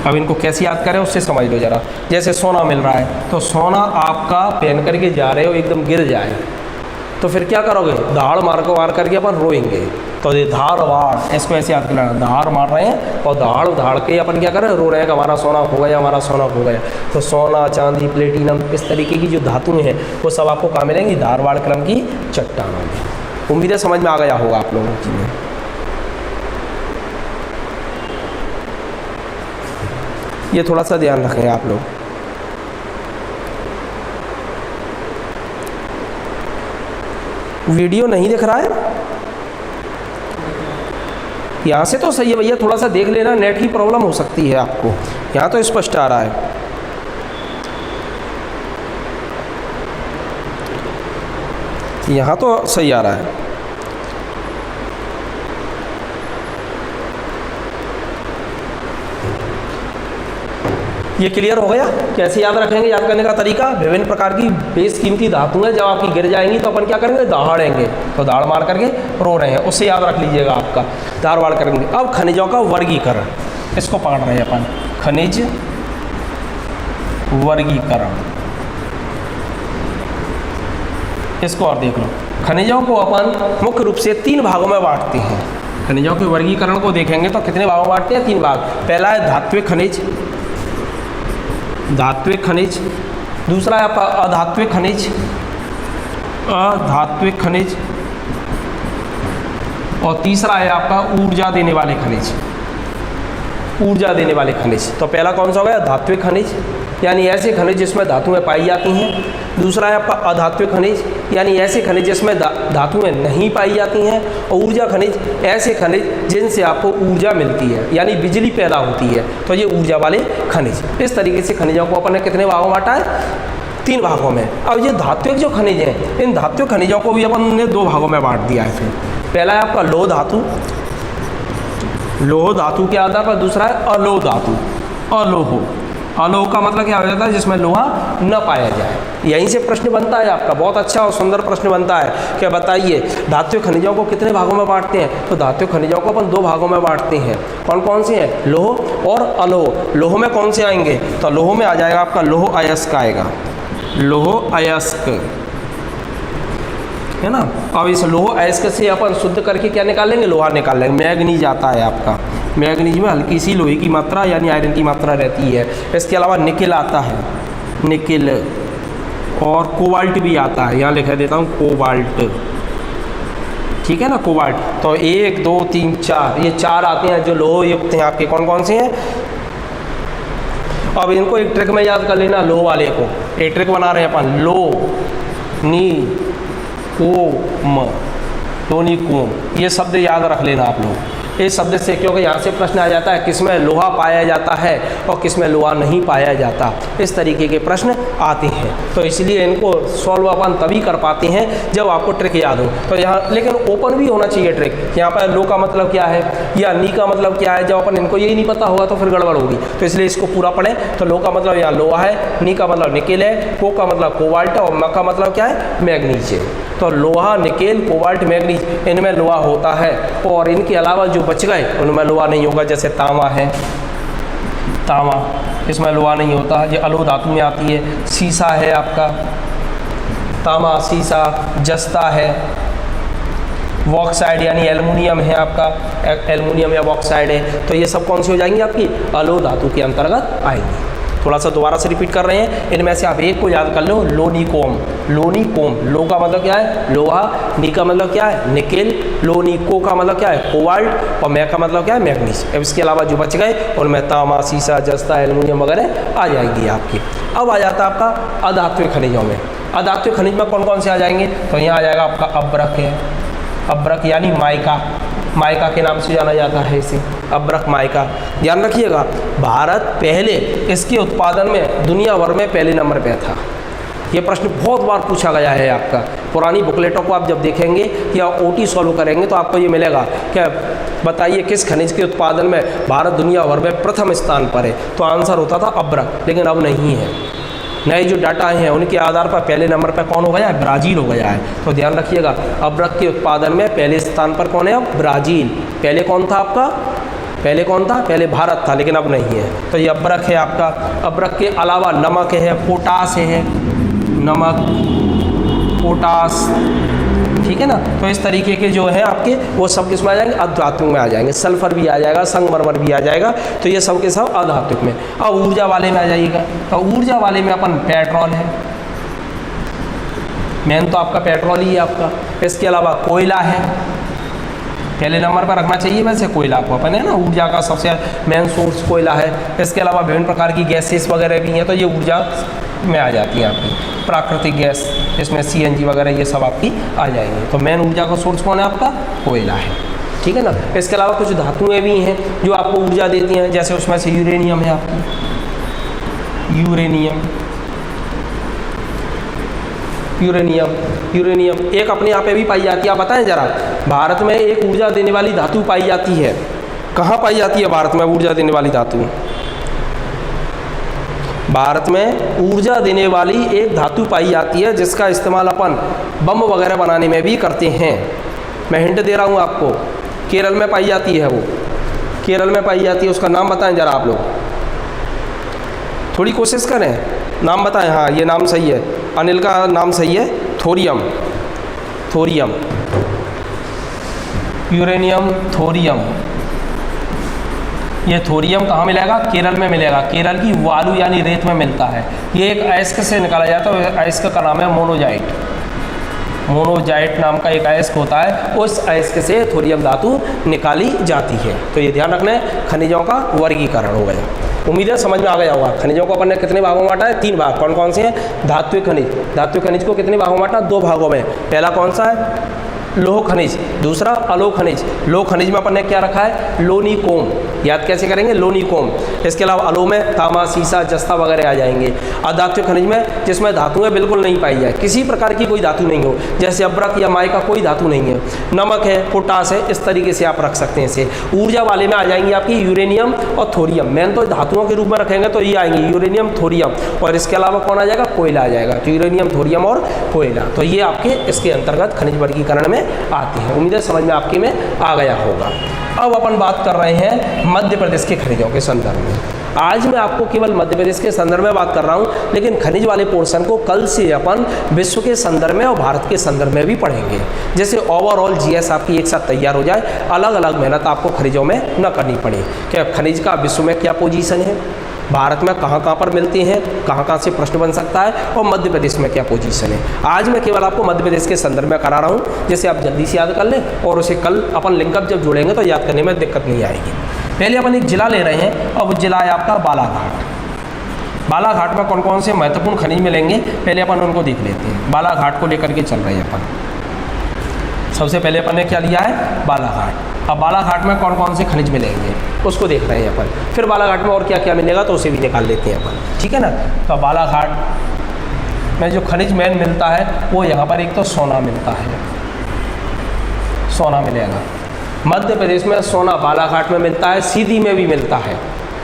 अब इनको कैसे याद करें उससे समझ लो ज़रा। जैसे सोना मिल रहा है तो सोना आपका पहन करके जा रहे हो, एकदम गिर जाए तो फिर क्या करोगे, धाड़ मार करके अपन रोएंगे। तो ये धारवाड़, इसको ऐसे याद करना, धाड़ मार रहे हैं और धाड़ के अपन क्या कर रहे हैं, रो रहे हैं कि हमारा सोना खो गया, हमारा सोना खो गया। तो सोना, चांदी, प्लेटिनम, इस तरीके की जो धातुएं हैं वो सब आपको कहाँ मिलेंगी, धारवाड़ क्रम की चट्टानों में। उम्मीद है समझ में आ गया होगा आप लोगों की। ये थोड़ा सा ध्यान रखें आप लोग। वीडियो नहीं दिख रहा है यहाँ से तो सही है भैया, थोड़ा सा देख लेना, नेट की प्रॉब्लम हो सकती है आपको। यहाँ तो स्पष्ट आ रहा है। यहाँ तो सही आ रहा है। ये क्लियर हो गया। कैसे याद रखेंगे, याद करने का तरीका, विभिन्न प्रकार की बेशकीमती धातुएं जब आपकी गिर जाएंगी तो अपन क्या करेंगे, दहाड़ेंगे। तो दाढ़ मार करके रो रहे हैं, उससे याद रख लीजिएगा आपका, धारवाड़ करेंगे। अब खनिजों का वर्गीकरण, इसको पढ़ रहे हैं अपन, खनिज वर्गीकरण। इसको और देख लो। खनिजों को अपन मुख्य रूप से 3 भागों में बांटते हैं। खनिजों के वर्गीकरण को देखेंगे तो कितने भागों में बांटते हैं, 3 भाग। पहला है धात्विक खनिज, धात्विक खनिज। दूसरा है आपका अधात्विक खनिज, अधात्विक खनिज। और तीसरा है आपका ऊर्जा देने वाले खनिज, ऊर्जा देने वाले खनिज। तो पहला कौन सा हो गया, धात्विक खनिज, यानी ऐसे खनिज जिसमें धातुएं पाई जाती हैं। दूसरा है आपका अधात्विक खनिज, यानी ऐसे खनिज जिसमें धातुएं नहीं पाई जाती हैं। और ऊर्जा खनिज, ऐसे खनिज जिनसे आपको ऊर्जा मिलती है, यानी बिजली पैदा होती है। तो ये ऊर्जा वाले खनिज। इस तरीके से खनिजों को अपन ने कितने भागों में बांटा है, 3 भागों में। अब ये धात्विक जो खनिज हैं, इन धात्विक खनिजों को भी अपन ने 2 भागों में बांट दिया है। फिर पहला है आपका लोह धातु, लोह धातु के आधार पर। दूसरा है अलोह धातु, अलोह। अलोह का मतलब क्या हो जाता है, जिसमें लोहा न पाया जाए। यहीं से प्रश्न बनता है आपका, बहुत अच्छा और सुंदर प्रश्न बनता है। क्या बताइए, धात्विक खनिजों को कितने भागों में बांटते हैं। तो धात्विक खनिजों को अपन 2 भागों में बांटते हैं। कौन कौन से हैं, लोह और अलोह। लोह में कौन से आएंगे, तो लोह में आ जाएगा आपका लोह अयस्क आएगा, लोह अयस्क, है ना। अब इस लोह अयस्क से अपन शुद्ध करके क्या निकालेंगे, लोहा निकाल लेंगे। मैग्नीज आता है आपका, मैग्नीज में हल्की सी लोहे की मात्रा यानी आयरन की मात्रा रहती है। इसके अलावा निकेल आता है, निकेल, और कोबाल्ट भी आता है। यहाँ लिखा देता हूँ कोबाल्ट, ठीक है ना, कोबाल्ट। तो 1 2 3 4 ये 4 आते हैं जो लोह युक्त हैं आपके। कौन कौन से हैं, अब इनको एक ट्रिक में याद कर लेना। लोह वाले को एक ट्रिक बना रहे हैं अपन, लो नी कोम, लोनिकोम, ये शब्द याद रख लेना आप लोग। इस शब्द से, क्योंकि यहाँ से प्रश्न आ जाता है किस में लोहा पाया जाता है और किस में लोहा नहीं पाया जाता, इस तरीके के प्रश्न आते हैं। तो इसलिए इनको सॉल्व अपन तभी कर पाते हैं जब आपको ट्रिक याद हो। तो यहाँ लेकिन ओपन भी होना चाहिए ट्रिक। यहाँ पर लो का मतलब क्या है या नी का मतलब क्या है, जब अपन इनको यही नहीं पता होगा तो फिर गड़बड़ होगी। तो इसलिए इसको पूरा पढ़ें। तो लो का मतलब यहाँ लोहा है, नी का मतलब निकेल है, को का मतलब कोबाल्ट है और म का मतलब क्या है, मैग्नीज है। तो लोहा, निकेल, कोबाल्ट, मैग्नीज, इनमें लोहा होता है और इनके अलावा जो बच गए उनमें लोहा नहीं होगा। जैसे तांबा है, तांबा इसमें लोहा नहीं होता, ये अलोह धातु में आती है। सीसा है आपका, तांबा, सीसा, जस्ता है, बॉक्साइड यानी एल्युमिनियम है आपका, एल्युमिनियम या बॉक्साइड है। तो ये सब कौन सी हो जाएंगी आपकी, अलोह धातु के अंतर्गत आएंगी। थोड़ा सा दोबारा से रिपीट कर रहे हैं, इनमें से आप एक को याद कर लो, लोनीकोम। लोनीकोम, लो का मतलब क्या है, लोहा, नी का मतलब क्या है, निकेल, लोनीको का मतलब क्या है, कोबाल्ट और मै का मतलब क्या है, मैग्नीज। अब इसके अलावा जो बच गए उनमें तांबा, सीसा, जस्ता, एल्युमिनियम वगैरह आ जाएगी आपकी। अब आ जाता है आपका अधात्विक खनिजों में। अधात्विक खनिज में कौन कौन से आ जाएंगे, तो यहाँ आ जाएगा आपका अब्रक है, अब्रक यानी माइका, माइका के नाम से जाना जाता है इसे, अब्रक, माइका। ध्यान रखिएगा, भारत पहले इसके उत्पादन में दुनिया भर में पहले नंबर पे था। ये प्रश्न बहुत बार पूछा गया है आपका। पुरानी बुकलेटों को आप जब देखेंगे या ओटी सॉल्व करेंगे तो आपको ये मिलेगा क्या, बताइए किस खनिज के उत्पादन में भारत दुनिया भर में प्रथम स्थान पर है। तो आंसर होता था अब्रक, लेकिन अब नहीं है। नए जो डाटा हैं उनके आधार पर पहले नंबर पर कौन हो गया है, ब्राज़ील हो गया है। तो ध्यान रखिएगा, अब्रक के उत्पादन में पहले स्थान पर कौन है, अब ब्राज़ील। पहले कौन था आपका, पहले कौन था, पहले भारत था, लेकिन अब नहीं है। तो ये अब्रक है आपका। अब्रक के अलावा नमक है, पोटास है, नमक, पोटास, ठीक है ना। तो इस तरीके के जो है आपके वो सब किस में आ जाएंगे, अधात्विक में आ जाएंगे। सल्फर भी आ जाएगा, संगमरमर भी आ जाएगा। तो ये सब के सब अधात्विक में। अब ऊर्जा वाले में आ जाइएगा। तो ऊर्जा वाले में अपन पेट्रोल है, मेन तो आपका पेट्रोल ही है आपका। इसके अलावा कोयला है, पहले नंबर पर रखना चाहिए वैसे कोयला को अपन, है ना। ऊर्जा का सबसे मेन सोर्स कोयला है। इसके अलावा विभिन्न प्रकार की गैसेस वगैरह भी हैं, तो ये ऊर्जा में आ जाती है आपकी। प्राकृतिक गैस, इसमें CNG वगैरह ये सब आपकी आ जाएंगी। तो मेन ऊर्जा का सोर्स कौन है आपका, कोयला है, ठीक है ना। इसके अलावा कुछ धातुएं भी हैं जो आपको ऊर्जा देती हैं, जैसे उसमें से यूरेनियम है आपकी, यूरेनियम, यूरेनियम, यूरेनियम एक अपने यहाँ पे भी पाई जाती है। आप बताएं जरा, भारत में एक ऊर्जा देने वाली धातु पाई जाती है, कहाँ पाई जाती है भारत में ऊर्जा देने वाली धातु? भारत में ऊर्जा देने वाली एक धातु पाई जाती है जिसका इस्तेमाल अपन बम वगैरह बनाने में भी करते हैं। मैं हिंट दे रहा हूँ आपको, केरल में पाई जाती है, वो केरल में पाई जाती है। उसका नाम बताएं जरा आप लोग, थोड़ी कोशिश करें, नाम बताएं। हाँ, ये नाम सही है, अनिल का नाम सही है, थोरियम, थोरियम, यूरेनियम, थोरियम। ये थोरियम कहाँ मिलेगा, केरल में मिलेगा। केरल की वालू यानी रेत में मिलता है। ये एक अयस्क से निकाला जाता है, अयस्क का नाम है मोनोजाइट। मोनोजाइट नाम का एक अयस्क होता है, उस अयस्क से थोरियम धातु निकाली जाती है। तो ये ध्यान रखना है, खनिजों का वर्गीकरण हो गया। उम्मीद है समझ में आ गया होगा। खनिजों को अपन ने कितने भागों में बांटा है, 3 भाग। कौन कौन से हैं, धात्विक खनिज। धात्विक खनिज को कितने भागों में बांटा, 2 भागों में। पहला कौन सा है, लोह खनिज, दूसरा अलोह खनिज। लोह खनिज में अपन ने क्या रखा है, लोनीकोम। याद कैसे करेंगे, लोनीकोम। इसके अलावा अलोह में तांबा, सीसा, जस्ता वगैरह आ जाएंगे। अधात्विक खनिज में जिसमें धातुएं बिल्कुल नहीं पाई जाए, किसी प्रकार की कोई धातु नहीं हो, जैसे अब्रक या माइका, कोई धातु नहीं है। नमक है, पोटास है, इस तरीके से आप रख सकते हैं इसे। ऊर्जा वाले में आ जाएंगी आपकी यूरेनियम और थोरियम। मेन तो धातुओं के रूप में रखेंगे तो ये आएंगे यूरेनियम, थोरियम। और इसके अलावा कौन आ जाएगा, कोयला आ जाएगा। तो यूरेनियम, थोरियम और कोयला, तो ये आपके इसके अंतर्गत खनिज वर्गीकरण में आती है। उम्मीद है समझ में आपके में आ गया होगा। अब अपन बात कर रहे हैं मध्य प्रदेश के खनिजों के संदर्भ में। आज मैं आपको केवल मध्य प्रदेश के संदर्भ में बात कर रहा हूं, लेकिन खनिज वाले पोर्शन को कल से अपन विश्व के संदर्भ में और भारत के संदर्भ में भी पढ़ेंगे। जैसे ओवरऑल GS आपकी एक साथ तैयार हो जाए, अलग अलग मेहनत आपको खनिजों में न करनी पड़े। क्या खनिज का विश्व में क्या पोजीशन है, भारत में कहाँ कहाँ पर मिलते हैं, कहाँ कहाँ से प्रश्न बन सकता है, और मध्य प्रदेश में क्या पोजीशन है। आज मैं केवल आपको मध्य प्रदेश के संदर्भ में करा रहा हूँ, जैसे आप जल्दी से याद कर लें और उसे कल अपन लिंकअप जब जोड़ेंगे तो याद करने में दिक्कत नहीं आएगी। पहले अपन एक जिला ले रहे हैं और वो जिला है आपका बालाघाट। बालाघाट में कौन कौन से महत्वपूर्ण खनिज मिलेंगे, पहले अपन उनको देख लेते हैं। बालाघाट को लेकर के चल रहे हैं अपन। सबसे पहले अपन ने क्या लिया है, बालाघाट। अब बालाघाट में कौन कौन से खनिज मिलेंगे उसको देख रहे हैं अपन, फिर बालाघाट में और क्या क्या मिलेगा तो उसे भी निकाल लेते हैं अपन, ठीक है ना। तो बालाघाट में जो खनिज मेन मिलता है वो यहाँ पर एक तो सोना मिलता है, सोना मिलेगा। मध्य प्रदेश में सोना बालाघाट में मिलता है, सीधी में भी मिलता है।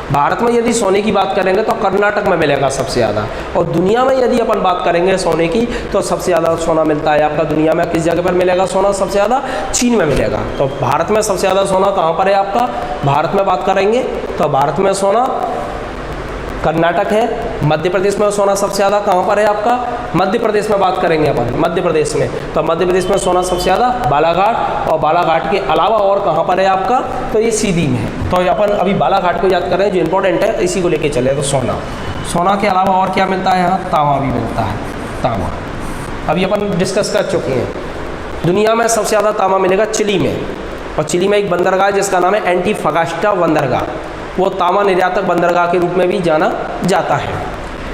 भारत में यदि सोने की बात करेंगे तो कर्नाटक में मिलेगा सबसे ज़्यादा, और दुनिया में यदि अपन बात करेंगे सोने की तो सबसे ज़्यादा सोना मिलता है आपका दुनिया में किस जगह पर मिलेगा सोना, सबसे ज़्यादा चीन में मिलेगा। तो भारत में सबसे ज़्यादा सोना कहाँ पर है आपका, भारत में बात करेंगे तो भारत में सोना कर्नाटक है। मध्य प्रदेश में सोना सबसे ज़्यादा कहाँ पर है आपका, मध्य प्रदेश में बात करेंगे अपन, मध्य प्रदेश में तो मध्य प्रदेश में सोना सबसे ज़्यादा बालाघाट, और बालाघाट के अलावा और कहाँ पर है आपका, तो ये सीधी में है। तो अपन अभी बालाघाट को याद कर रहे हैं जो इंपॉर्टेंट है, इसी को लेके चले। तो सोना, सोना के अलावा और क्या मिलता है यहाँ, तांबा भी मिलता है, तांबा अभी अपन डिस्कस कर चुके हैं। दुनिया में सबसे ज़्यादा तांबा मिलेगा चिली में, और चिली में एक बंदरगाह है जिसका नाम है एंटीफगास्टा बंदरगाह, वो तांबा निर्यातक बंदरगाह के रूप में भी जाना जाता है।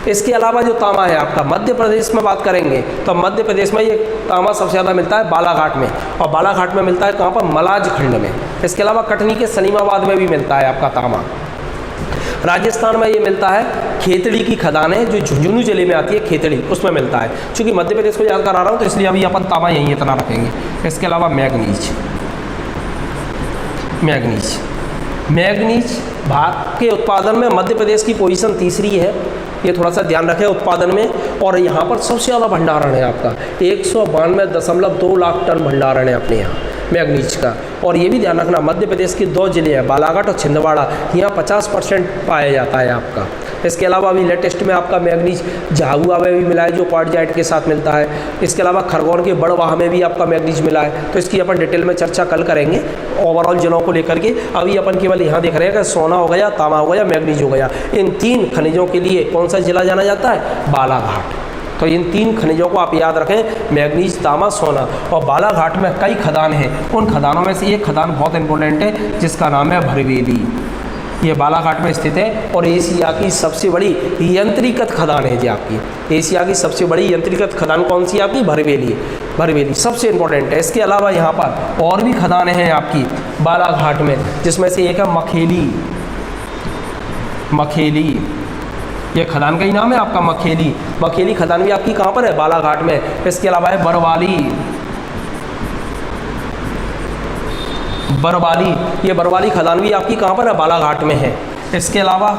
इसके अलावा जो तांबा है आपका मध्य प्रदेश में बात करेंगे तो मध्य प्रदेश में ये तांबा सबसे ज़्यादा मिलता है बालाघाट में, और बालाघाट में मिलता है कहाँ पर, मलाज खंड में। इसके अलावा कटनी के सलीमाबाद में भी मिलता है आपका तांबा। राजस्थान में ये मिलता है, खेतड़ी की खदान है जो झुंझुनू जिले में आती है, खेतड़ी उसमें मिलता है। चूँकि मध्य प्रदेश को याद करा रहा हूँ तो इसलिए अभी अपन तांबा यहीं इतना रखेंगे। इसके अलावा मैग्नीज, मैग्नीज, मैग्नीज भारत के उत्पादन में मध्य प्रदेश की पोजीशन तीसरी है, ये थोड़ा सा ध्यान रखें उत्पादन में। और यहाँ पर सबसे ज़्यादा भंडारण है आपका, 192.2 लाख टन भंडारण है अपने यहाँ मैग्नीज का। और ये भी ध्यान रखना मध्य प्रदेश के 2 जिले हैं बालाघाट और छिंदवाड़ा, यहाँ 50% पाया जाता है आपका। इसके अलावा अभी लेटेस्ट में आपका मैग्नीज झाबुआ में भी मिला है जो क्वार्टजाइट के साथ मिलता है। इसके अलावा खरगोन के बड़वाह में भी आपका मैग्नीज मिला है, तो इसकी अपन डिटेल में चर्चा कल करेंगे ओवरऑल जिलों को लेकर के। अभी अपन केवल यहाँ देख रहे हैं कि सोना हो गया, तांबा हो गया, मैग्नीज हो गया। इन 3 खनिजों के लिए कौन सा जिला जाना जाता है, बालाघाट। तो इन 3 खनिजों को आप याद रखें, मैग्नीज, तांबा, सोना। और बालाघाट में कई खदान हैं, उन खदानों में से एक खदान बहुत इंपॉर्टेंट है जिसका नाम है भरवेली, ये बालाघाट में स्थित है। और एशिया की सबसे बड़ी यंत्रीकृत खदान है जी आपकी, एशिया की सबसे बड़ी यंत्रीकृत खदान कौन सी है आपकी, भरवेली, भरवेली सबसे इंपॉर्टेंट है। इसके अलावा यहाँ पर और भी खदानें हैं आपकी बालाघाट में, जिसमें से एक है मखेली, मखेली ये खदान का ही नाम है आपका, मखेली। मखेली खदान भी आपकी कहाँ पर है, बालाघाट में। इसके अलावा है बरवाली, बरवाली, ये बरवाली खदान भी आपकी कहाँ पर है, बालाघाट में है। इसके अलावा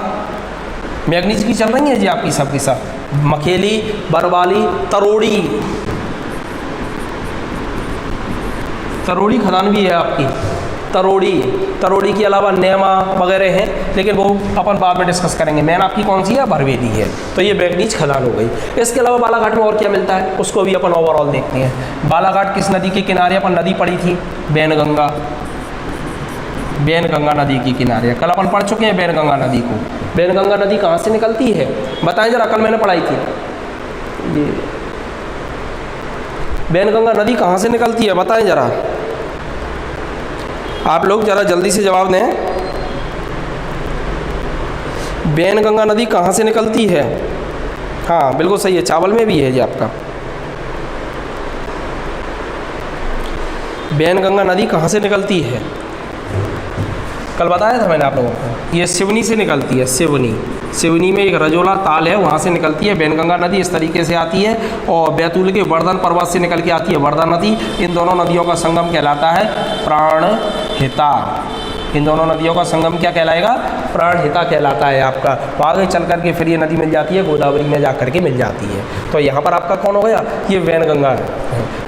मैग्नीज की चल रही है जी आपकी सबके साथ, मखेली, बरवाली, तरोड़ी, तरोड़ी खदान भी है आपकी, तरोड़ी, तरोड़ी के अलावा नेमा वगैरह हैं, लेकिन वो अपन बाद में डिस्कस करेंगे। मेन आपकी कौन सी है, भरवेली है। तो ये मैग्नीज खदान हो गई। इसके अलावा बालाघाट में और क्या मिलता है उसको भी अपन ओवरऑल देखते हैं। बालाघाट किस नदी के किनारे अपन नदी पड़ी थी, बैनगंगा, बैनगंगा नदी के किनारे। कल अपन पढ़ चुके हैं बैनगंगा नदी को। बैनगंगा नदी कहाँ से निकलती है बताएं जरा, कल मैंने पढ़ाई थी। ये बैनगंगा नदी कहाँ से निकलती है बताएं जरा, आप लोग जरा जल्दी से जवाब दें। बैनगंगा नदी कहाँ से निकलती है, हाँ बिल्कुल सही है, चावल में भी है जी आपका। बैनगंगा नदी कहाँ से निकलती है, कल बताया था मैंने आप लोगों को, ये सिवनी से निकलती है, सिवनी, सिवनी में एक रजोला ताल है वहाँ से निकलती है बैनगंगा नदी। इस तरीके से आती है और बैतूल के वर्धन पर्वत से निकल के आती है वर्धा नदी। इन दोनों नदियों का संगम कहलाता है प्राणहिता। इन दोनों नदियों का संगम क्या कहलाएगा, प्राणहिता कहलाता है आपका। तो आगे चल करके फिर ये नदी मिल जाती है गोदावरी में जा करके मिल जाती है। तो यहाँ पर आपका कौन हो गया, ये बैनगंगा है।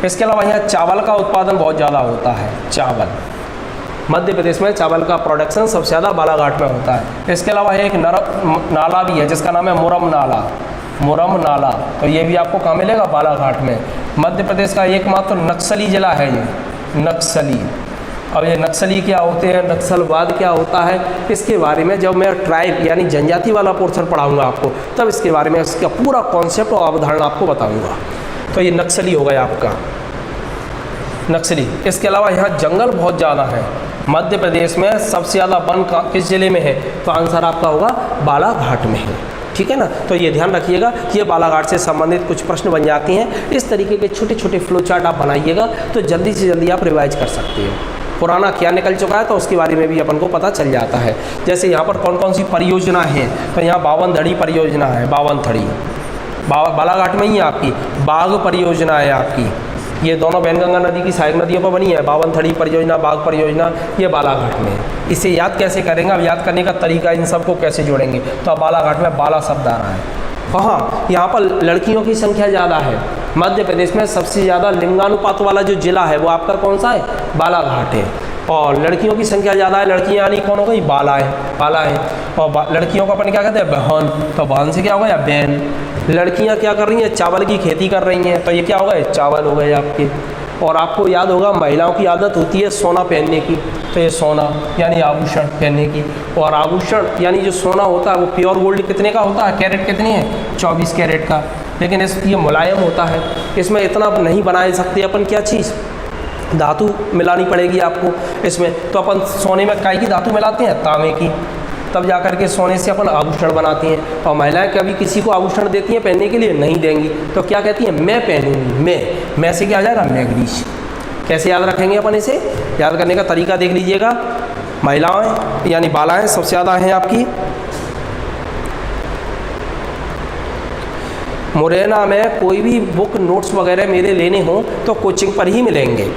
इसके अलावा यहाँ चावल का उत्पादन बहुत ज़्यादा होता है, चावल मध्य प्रदेश में चावल का प्रोडक्शन सबसे ज़्यादा बालाघाट में होता है। इसके अलावा एक नाला भी है जिसका नाम है मुरम नाला, मुरम नाला। तो ये भी आपको कहाँ मिलेगा, बालाघाट में। मध्य प्रदेश का एकमात्र नक्सली जिला है ये, नक्सली। अब ये नक्सली क्या होते हैं, नक्सलवाद क्या होता है, इसके बारे में जब मैं ट्राइब यानी जनजाति वाला पोर्शन पढ़ाऊँगा आपको, तब इसके बारे में इसका पूरा कॉन्सेप्ट और अवधारणा आपको बताऊँगा। तो ये नक्सली हो गया आपका, नक्सली। इसके अलावा यहाँ जंगल बहुत ज़्यादा है। मध्य प्रदेश में सबसे ज़्यादा वन किस जिले में है, तो आंसर आपका होगा बालाघाट में है, ठीक है ना। तो ये ध्यान रखिएगा, ये बालाघाट से संबंधित कुछ प्रश्न बन जाती हैं। इस तरीके के छोटे छोटे फ्लो चार्ट आप बनाइएगा तो जल्दी से जल्दी आप रिवाइज कर सकते हो। पुराना क्या निकल चुका है तो उसके बारे में भी अपन को पता चल जाता है। जैसे यहाँ पर कौन कौन सी परियोजना है, तो यहाँ बावनथड़ी परियोजना है, बावनथड़ी बालाघाट में ही आपकी बाघ परियोजना है आपकी, ये दोनों वैनगंगा नदी की सहायक नदियों पर बनी है। बावनथड़ी परियोजना, बाघ परियोजना, ये बालाघाट में है। इसे याद कैसे करेंगे, अब याद करने का तरीका, इन सबको कैसे जोड़ेंगे, तो अब बालाघाट में बाला शब्द आ रहा है। कहाँ, यहाँ पर लड़कियों की संख्या ज़्यादा है। मध्य प्रदेश में सबसे ज़्यादा लिंगानुपात वाला जो जिला है वो आपका कौन सा है, बालाघाट है। और लड़कियों की संख्या ज़्यादा है, लड़कियाँ यानी कौन हो गई, बाला है। और लड़कियों को अपन क्या कहते हैं, बहन, तो बहन से क्या हो गया, बहन। लड़कियाँ क्या कर रही हैं, चावल की खेती कर रही हैं, तो ये क्या हो गए, चावल हो गए आपके। और आपको याद होगा महिलाओं की आदत होती है सोना पहनने की, तो ये सोना यानी आभूषण पहनने की। और आभूषण यानी जो सोना होता है वो प्योर गोल्ड कितने का होता है, कैरेट कितनी है, 24 कैरेट का। लेकिन ये मुलायम होता है, इसमें इतना नहीं बना सकते अपन, क्या चीज़, धातु मिलानी पड़ेगी आपको इसमें। तो अपन सोने में काय की धातु मिलाते हैं, तांबे की, तब जा कर के सोने से अपन आभूषण बनाती हैं। और महिलाएं कभी किसी को आभूषण देती हैं पहनने के लिए, नहीं देंगी, तो क्या कहती हैं, मैं पहनूंगी। मैं से क्या आ जाएगा, मैग्नीज। कैसे याद रखेंगे अपन इसे, याद करने का तरीका देख लीजिएगा। महिलाएं यानी बालाएं सबसे ज़्यादा हैं आपकी। मुरैना में कोई भी बुक नोट्स वगैरह मेरे लेने हो तो कोचिंग पर ही मिलेंगे।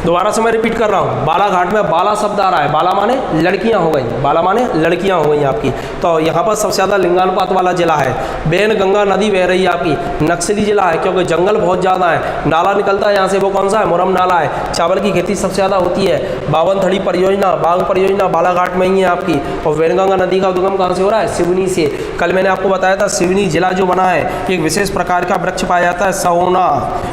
दोबारा से मैं रिपीट कर रहा हूँ, बालाघाट में बाला शब्द आ रहा है, बाला माने लड़कियाँ हो गई, बाला माने लड़कियाँ हो गई आपकी। तो यहाँ पर सबसे ज़्यादा लिंगानुपात वाला जिला है। वैनगंगा नदी बह रही है आपकी, नक्सली जिला है क्योंकि जंगल बहुत ज़्यादा है। नाला निकलता है यहाँ से, वो कौन सा है, मुरम नाला है। चावल की खेती सबसे ज़्यादा होती है। बावनथड़ी परियोजना, बाघ परियोजना बालाघाट में ही है आपकी। और वैनगंगा नदी का उद्गम कहाँ से हो रहा है, सिवनी से। कल मैंने आपको बताया था सिवनी जिला जो बना है, एक विशेष प्रकार का वृक्ष पाया जाता है, सौना।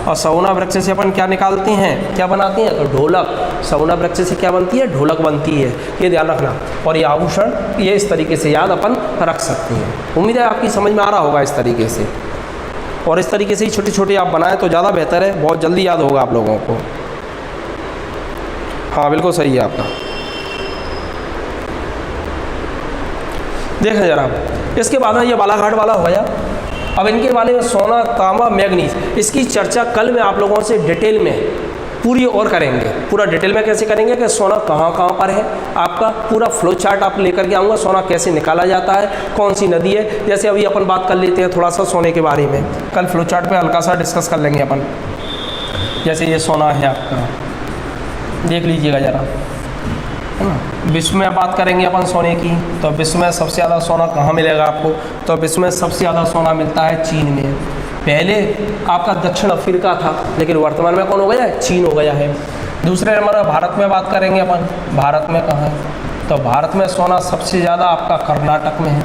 और सौना वृक्ष से अपन क्या निकालते हैं, क्या बनाते हैं, तो ढोलक। सौना वृक्ष से क्या बनती है, ढोलक बनती है, ये ध्यान रखना। और ये आभूषण, ये इस तरीके से याद अपन रख सकते हैं। उम्मीद है आपकी समझ में आ रहा होगा इस तरीके से। और इस तरीके से ही छोटे छोटे आप बनाएं तो ज़्यादा बेहतर है, बहुत जल्दी याद होगा आप लोगों को। हाँ बिल्कुल सही है आपका। देखें जरा, इसके बाद में ये बालाघाट वाला हो गया। अब इनके बारे में सोना, तांबा, मैग्नीज, इसकी चर्चा कल मैं आप लोगों से डिटेल में पूरी और करेंगे। पूरा डिटेल में कैसे करेंगे कि सोना कहाँ कहाँ पर है, आपका पूरा फ्लो चार्ट आप लेकर के आऊँगा। सोना कैसे निकाला जाता है, कौन सी नदी है, जैसे अभी अपन बात कर लेते हैं थोड़ा सा सोने के बारे में। कल फ्लो चार्ट पे हल्का सा डिस्कस कर लेंगे अपन। जैसे ये सोना है आपका, देख लीजिएगा ज़रा, है ना। विश्व में बात करेंगे अपन सोने की, तो विश्व में सबसे ज़्यादा सोना कहाँ मिलेगा आपको, तो विश्व में सबसे ज़्यादा सोना मिलता है चीन में। पहले आपका दक्षिण अफ्रीका था, लेकिन वर्तमान में कौन हो गया है, चीन हो गया है। दूसरे नंबर पर भारत में बात करेंगे अपन, भारत में कहाँ है, तो भारत में सोना सबसे ज़्यादा आपका कर्नाटक में है,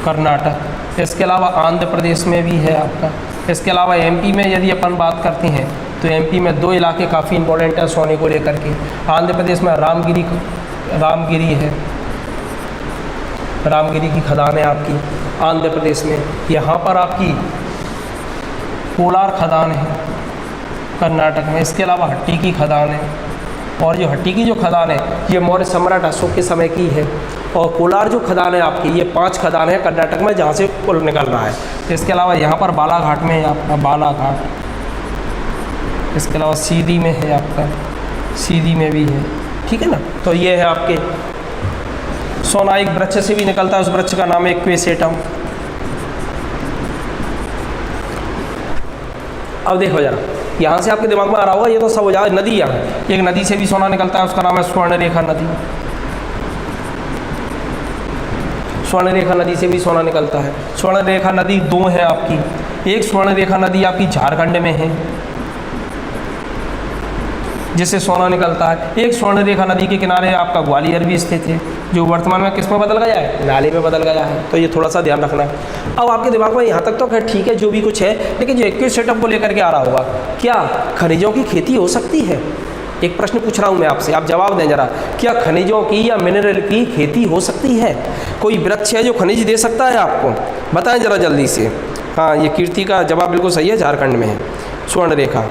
कर्नाटक। इसके अलावा आंध्र प्रदेश में भी है आपका। इसके अलावा एमपी में यदि अपन बात करते हैं तो एमपी में दो इलाके काफ़ी इंपॉर्टेंट है सोने को लेकर के। आंध्र प्रदेश में रामगिरी है, रामगिरी की खदान है आपकी आंध्र प्रदेश में। यहाँ पर आपकी कोलार खदान है कर्नाटक में। इसके अलावा हट्टी की खदान है, और जो हट्टी की जो खदान है ये मौर्य सम्राट अशोक के समय की है। और कोलार जो खदान है आपकी, ये 5 खदान है कर्नाटक में जहाँ से पुल निकल रहा है। इसके अलावा यहाँ पर बालाघाट में है आपका, बालाघाट। इसके अलावा सीधी में है आपका, सीधी में भी है, ठीक है ना। तो ये है आपके सोना एक वृक्ष से भी निकलता है, उस वृक्ष का नाम है क्वेसेटम। अब देखो जरा, यहाँ से आपके दिमाग में आ रहा होगा, ये तो सब हो जाए नदी। यहाँ एक नदी से भी सोना निकलता है, उसका नाम है स्वर्णरेखा नदी। स्वर्णरेखा नदी से भी सोना निकलता है। स्वर्णरेखा नदी 2 है आपकी। एक स्वर्णरेखा नदी आपकी झारखंड में है जिससे सोना निकलता है। एक स्वर्णरेखा नदी के किनारे आपका ग्वालियर भी स्थित है, जो वर्तमान में किस में बदल गया है, नाले में बदल गया है। तो ये थोड़ा सा ध्यान रखना है। अब आपके दिमाग में यहाँ तक तो खैर ठीक है जो भी कुछ है, लेकिन जो एक्टिव सेटअप को लेकर के आ रहा होगा, क्या खनिजों की खेती हो सकती है? एक प्रश्न पूछ रहा हूँ मैं आपसे, आप जवाब दें जरा। क्या खनिजों की या मिनरल की खेती हो सकती है? कोई वृक्ष है जो खनिज दे सकता है आपको? बताएं जरा जल्दी से। हाँ, ये कीर्ति का जवाब बिल्कुल सही है, झारखंड में है स्वर्णरेखा।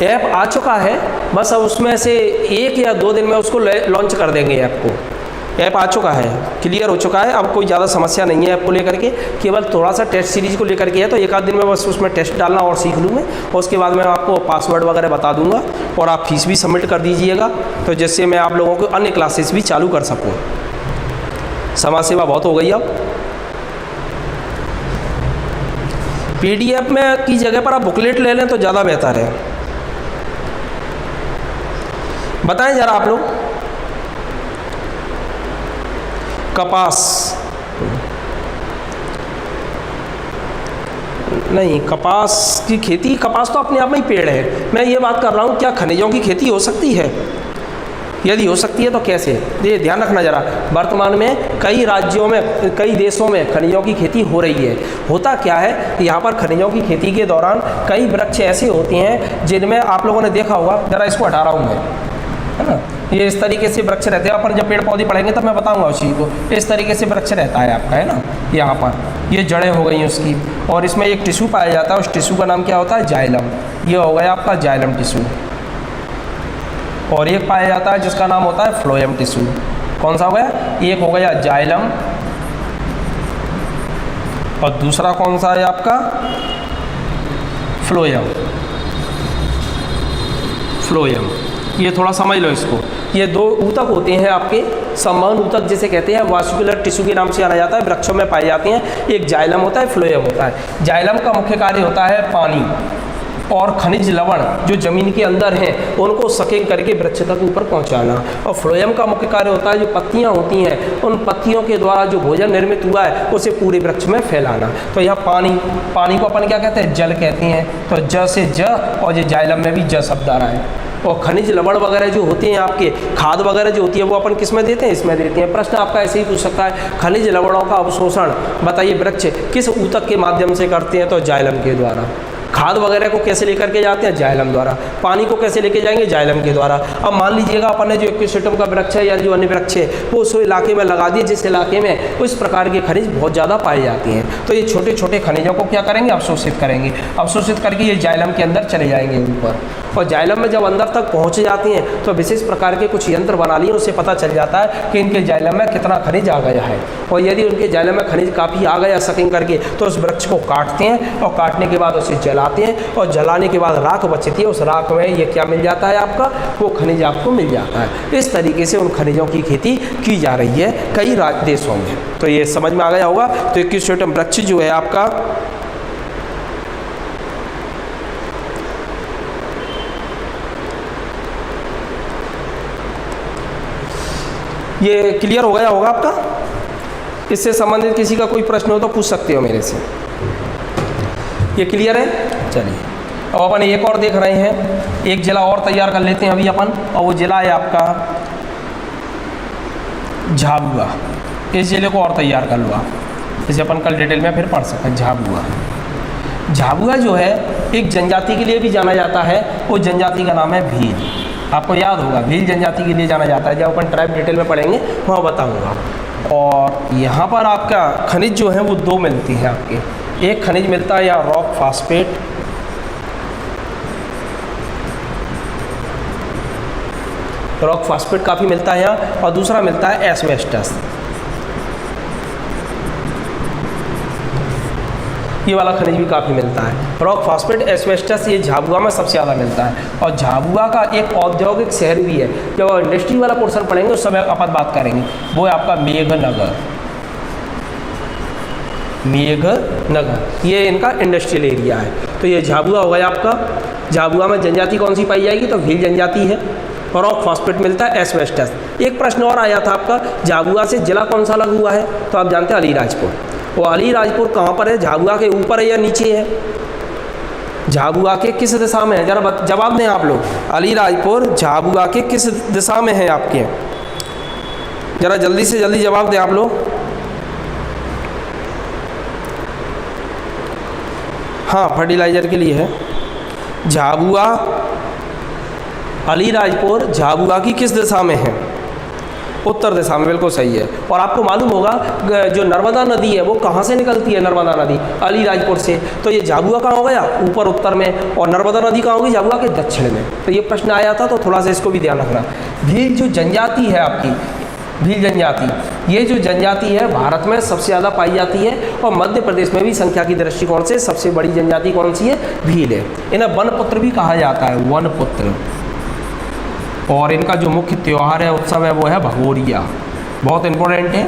ऐप आ चुका है, बस अब उसमें से 1 या 2 दिन में उसको लॉन्च कर देंगे ऐप को। ऐप आ चुका है, क्लियर हो चुका है, अब कोई ज़्यादा समस्या नहीं है ऐप को लेकर के, केवल थोड़ा सा टेस्ट सीरीज़ को लेकर के है, तो एक आध दिन में बस उसमें टेस्ट डालना और सीख लूँ मैं, और उसके बाद मैं आपको पासवर्ड वगैरह बता दूंगा और आप फीस भी सबमिट कर दीजिएगा, तो जिससे मैं आप लोगों को अन्य क्लासेस भी चालू कर सकूँ। समाज सेवा बहुत हो गई। अब PDF में की जगह पर आप बुकलेट ले लें तो ज़्यादा बेहतर है। बताएं ज़रा आप लोग, कपास नहीं, कपास की खेती, कपास तो अपने आप में ही पेड़ है, मैं ये बात कर रहा हूँ क्या खनिजों की खेती हो सकती है? यदि हो सकती है तो कैसे, ये ध्यान रखना ज़रा। वर्तमान में कई राज्यों में, कई देशों में खनिजों की खेती हो रही है। होता क्या है, यहाँ पर खनिजों की खेती के दौरान कई वृक्ष ऐसे होते हैं जिनमें आप लोगों ने देखा होगा, ज़रा इसको हटा रहा हूँ मैं, है ना, ये इस तरीके से वृक्ष रहते हैं। अपन जब पेड़ पौधे पढ़ेंगे तब मैं बताऊंगा उस चीज़ को। इस तरीके से वृक्ष रहता है आपका, है ना, यहाँ पर ये जड़ें हो गई उसकी, और इसमें एक टिश्यू पाया जाता है, उस टिश्यू का नाम क्या होता है, जाइलम। ये हो गया आपका जाइलम टिश्यू। और एक पाया जाता है जिसका नाम होता है फ्लोएम टिश्यू। कौन सा हो गया, एक हो गया जाइलम, और दूसरा कौन सा है आपका, फ्लोएम। फ्लोएम, ये थोड़ा समझ लो इसको। ये दो ऊतक होते हैं आपके, समान ऊतक जिसे कहते हैं, वास्कुलर टिश्यू के नाम से जाना जाता है, वृक्षों में पाए जाते हैं। एक जाइलम होता है, फ्लोएम होता है। जाइलम का मुख्य कार्य होता है पानी और खनिज लवण जो ज़मीन के अंदर हैं उनको सकेंग करके वृक्ष तक ऊपर पहुंचाना, और फ्लोएम का मुख्य कार्य होता है जो पत्तियां होती हैं उन पत्तियों के द्वारा जो भोजन निर्मित हुआ है उसे पूरे वृक्ष में फैलाना। तो यह पानी को अपन क्या कहते हैं, जल कहते हैं, तो ज से ज, और ये जाइलम में भी ज शब्द आ रहा है। और खनिज लवण वगैरह जो होते हैं आपके, खाद वगैरह जो होती है वो अपन किस में देते हैं, इसमें देते हैं। प्रश्न आपका ऐसे ही पूछ सकता है, खनिज लवणों का अवशोषण बताइए वृक्ष किस ऊतक के माध्यम से करते हैं, तो जाइलम के द्वारा। खाद वगैरह को कैसे लेकर के जाते हैं, जाइलम द्वारा। पानी को कैसे लेके जाएंगे, जाइलम के द्वारा। अब मान लीजिएगा अपन ने जो इक्विसेटम का वृक्ष है या जो अन्य वृक्ष है वो उस इलाके में लगा दिए जिस इलाके में उस प्रकार के खनिज बहुत ज़्यादा पाए जाते हैं, तो ये छोटे छोटे खनिजों को क्या करेंगे, अवशोषित करेंगे। अवशोषित करके ये जाइलम के अंदर चले जाएंगे ऊपर, और जाइलम में जब अंदर तक पहुँच जाती हैं तो विशेष प्रकार के कुछ यंत्र बना लिए, उससे पता चल जाता है कि इनके जाइलम में कितना खनिज आ गया है। और यदि उनके जाइलम में खनिज काफ़ी आ गया सकिंग करके तो उस वृक्ष को काटते हैं, और काटने के बाद उसे जलाते हैं, और जलाने के बाद राख बचती है, उस राख में ये क्या मिल जाता है आपका, वो खनिज आपको मिल जाता है। इस तरीके से उन खनिजों की खेती की जा रही है कई देशों में। तो ये समझ में आ गया होगा। तो इक्विसेटम वृक्ष जो है आपका, ये क्लियर हो गया होगा आपका। इससे संबंधित किसी का कोई प्रश्न हो तो पूछ सकते हो मेरे से। ये क्लियर है। चलिए अब अपन एक और देख रहे हैं, एक जिला और तैयार कर लेते हैं अभी अपन, और वो जिला है आपका झाबुआ। इस जिले को और तैयार कर लो आप, इसे अपन कल डिटेल में फिर पढ़ सकते हैं। झाबुआ, झाबुआ जो है एक जनजाति के लिए भी जाना जाता है, वो जनजाति का नाम है भील। आपको याद होगा भील जनजाति के लिए जाना जाता है, जब अपन ट्राइब डिटेल में पढ़ेंगे वहाँ बताऊँगा। और यहाँ पर आपका खनिज जो है वो दो मिलती है आपके। एक खनिज मिलता है यहाँ रॉक फास्फेट, रॉक फास्फेट काफ़ी मिलता है यहाँ, और दूसरा मिलता है एस्बेस्टस। ये वाला खनिज भी काफ़ी मिलता है। रॉक फास्फेट, एस्बेस्टस, ये झाबुआ में सबसे ज़्यादा मिलता है। और झाबुआ का एक औद्योगिक शहर भी है, जब इंडस्ट्री वाला पोर्शन पढ़ेंगे उस समय अपन बात करेंगे, वो है आपका मेघनगर। मेघनगर ये इनका इंडस्ट्रियल एरिया है। तो ये झाबुआ हो गया आपका। झाबुआ में जनजाति कौन सी पाई जाएगी, तो भील जनजाति है। और रॉक फास्फेट मिलता है, एस्बेस्टस। एक प्रश्न और आया था आपका, झाबुआ से जिला कौन सा लगा हुआ है, तो आप जानते हैं अलीराजपुर। वो अलीराजपुर कहाँ पर है, झाबुआ के ऊपर है या नीचे है, झाबुआ के किस दिशा में है, जरा जवाब दें आप लोग। अलीराजपुर झाबुआ के किस दिशा में है आपके, जरा जल्दी से जल्दी जवाब दें आप लोग। हाँ, फर्टिलाइजर के लिए है। झाबुआ, अलीराजपुर झाबुआ की किस दिशा में है, उत्तर दिशा में, बिल्कुल सही है। और आपको मालूम होगा जो नर्मदा नदी है वो कहाँ से निकलती है, नर्मदा नदी अलीराजपुर से। तो ये झाबुआ कहाँ हो गया, ऊपर उत्तर में, और नर्मदा नदी कहाँ होगी, झाबुआ के दक्षिण में। तो ये प्रश्न आया था, तो थोड़ा सा इसको भी ध्यान रखना। भील जो जनजाति है आपकी, भील जनजाति, ये जो जनजाति है भारत में सबसे ज़्यादा पाई जाती है और मध्य प्रदेश में भी संख्या की दृष्टिकोण से सबसे बड़ी जनजाति कौन सी है? भील है। इन्हें वनपुत्र भी कहा जाता है, वनपुत्र। और इनका जो मुख्य त्यौहार है, उत्सव है, वो है भगोरिया। बहुत इंपॉर्टेंट है,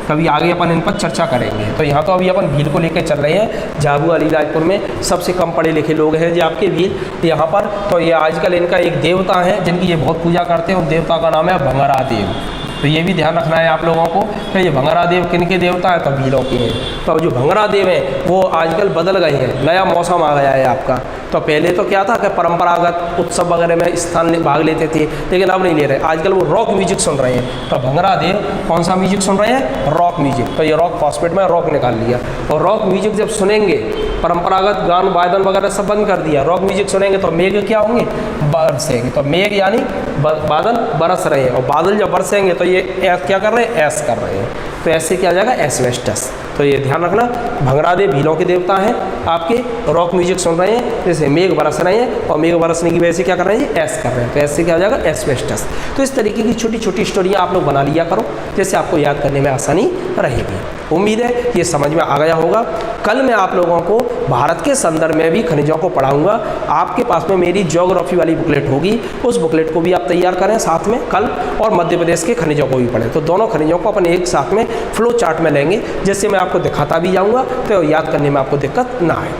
कभी आगे अपन इन पर चर्चा करेंगे। तो यहाँ तो अभी अपन भील को लेकर चल रहे हैं। झाबुआ अलीराजपुर में सबसे कम पढ़े लिखे लोग हैं जो आपके भील यहाँ पर। तो ये आजकल इनका एक देवता है जिनकी ये बहुत पूजा करते हैं, उन देवता का नाम है भंगरादेव। तो ये भी ध्यान रखना है आप लोगों को कि ये भंगरादेव किन के देवता है? तो भीलों के हैं। तो जो भंगरादेव हैं वो आजकल बदल गए हैं, नया मौसम आ गया है आपका। तो पहले तो क्या था कि परंपरागत उत्सव वगैरह में स्थान भाग लेते थे, लेकिन अब नहीं ले रहे। आजकल वो रॉक म्यूजिक सुन रहे हैं। तो भंगरादेव कौन सा म्यूजिक सुन रहे हैं? Rock music. तो ये रॉक फॉस्फेट में रॉक निकाल लिया, और रॉक म्यूजिक जब सुनेंगे, परंपरागत गान वादन वगैरह सब बंद कर दिया, रॉक म्यूजिक सुनेंगे तो मेघ क्या होंगे? बरसेंगे। तो मेघ यानी बादल बरस रहे हैं, और बादल जब बरसेंगे तो ये क्या कर रहे हैं? ऐस कर रहे हैं। तो ऐसे क्या आ जाएगा? एस्बेस्टस। तो ये ध्यान रखना, भंगरादेव भीलों के देवता हैं आपके। रॉक म्यूजिक सुन रहे हैं, जैसे मेघ बरस रहे हैं, और मेघ बरसने की वजह से क्या कर रहे हैं? ऐस कर रहे हैं। तो ऐसे क्या हो जाएगा? एस्बेस्टस। तो इस तरीके की छोटी छोटी स्टोरियाँ आप लोग बना लिया करो, जैसे आपको याद करने में आसानी रहेगी। उम्मीद है ये समझ में आ गया होगा। कल मैं आप लोगों को भारत के संदर्भ में भी खनिजों को पढ़ाऊंगा। आपके पास में मेरी ज्योग्राफी वाली बुकलेट होगी, उस बुकलेट को भी आप तैयार करें साथ में कल, और मध्य प्रदेश के खनिजों को भी पढ़ें। तो दोनों खनिजों को अपन एक साथ में फ्लो चार्ट में लेंगे, जिससे मैं आपको दिखाता भी जाऊँगा, तो याद करने में आपको दिक्कत ना आए।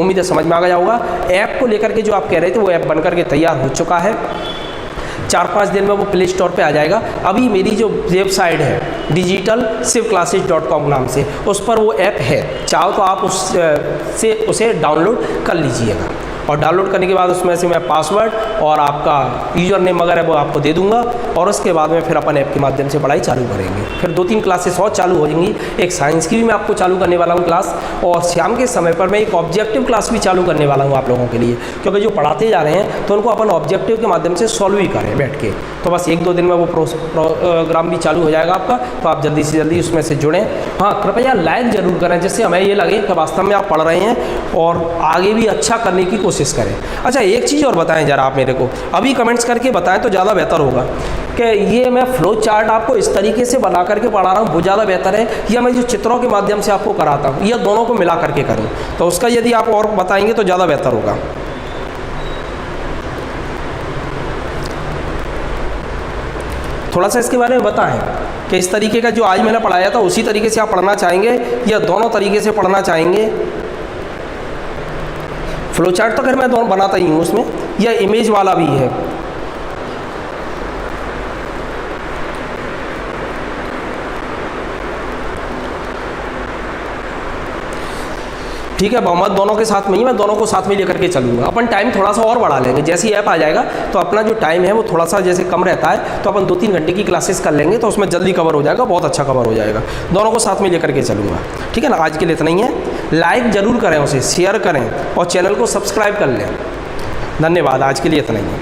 उम्मीद है समझ में आ गया होगा। ऐप को लेकर के जो आप कह रहे थे, वो ऐप बनकर के तैयार हो चुका है। 4-5 दिन में वो प्ले स्टोर पे आ जाएगा। अभी मेरी जो वेबसाइट है digitalshivclasses.com नाम से, उस पर वो ऐप है। चाहो तो आप उसे डाउनलोड कर लीजिएगा, और डाउनलोड करने के बाद उसमें से मैं पासवर्ड और आपका यूज़र नेम वगैरह वो आपको दे दूंगा, और उसके बाद में फिर अपन ऐप के माध्यम से पढ़ाई चालू करेंगे। फिर 2-3 क्लासेस और चालू हो जाएंगी। एक साइंस की भी मैं आपको चालू करने वाला हूँ क्लास, और शाम के समय पर मैं एक ऑब्जेक्टिव क्लास भी चालू करने वाला हूँ आप लोगों के लिए, क्योंकि जो पढ़ाते जा रहे हैं तो उनको अपन ऑब्जेक्टिव के माध्यम से सॉल्व ही करें बैठ के। तो बस 1-2 दिन में वो प्रोग्राम भी चालू हो जाएगा आपका। तो आप जल्दी से जल्दी उसमें से जुड़ें। हाँ, कृपया लाइक ज़रूर करें, जिससे हमें ये लगे कि वास्तव में आप पढ़ रहे हैं और आगे भी अच्छा करने की कोशिश करें। अच्छा, एक चीज़ और बताएं ज़रा आप मेरे को, अभी कमेंट्स करके बताएं तो ज़्यादा बेहतर होगा कि ये मैं फ्लो चार्ट आपको इस तरीके से बना करके पढ़ा रहा हूँ, वो ज़्यादा बेहतर है, या मैं जो चित्रों के माध्यम से आपको कराता हूँ, या दोनों को मिला करके करूँ। तो उसका यदि आप और बताएंगे तो ज़्यादा बेहतर होगा। थोड़ा सा इसके बारे में बताएं कि इस तरीके का जो आज मैंने पढ़ाया था उसी तरीके से आप पढ़ना चाहेंगे, या दोनों तरीके से पढ़ना चाहेंगे। फ्लो चार्ट तो खैर मैं दोनों बनाता ही हूँ उसमें, या इमेज वाला भी है। ठीक है मोहम्मद, दोनों के साथ में ही, मैं दोनों को साथ में लेकर के चलूँगा। अपन टाइम थोड़ा सा और बढ़ा लेंगे, जैसे ही ऐप आ जाएगा तो अपना जो टाइम है वो थोड़ा सा जैसे कम रहता है, तो अपन 2-3 घंटे की क्लासेस कर लेंगे, तो उसमें जल्दी कवर हो जाएगा, बहुत अच्छा कवर हो जाएगा। दोनों को साथ में लेकर के चलूँगा, ठीक है ना। आज के लिए इतना ही है। लाइक ज़रूर करें, उसे शेयर करें, और चैनल को सब्सक्राइब कर लें। धन्यवाद, आज के लिए इतना ही है।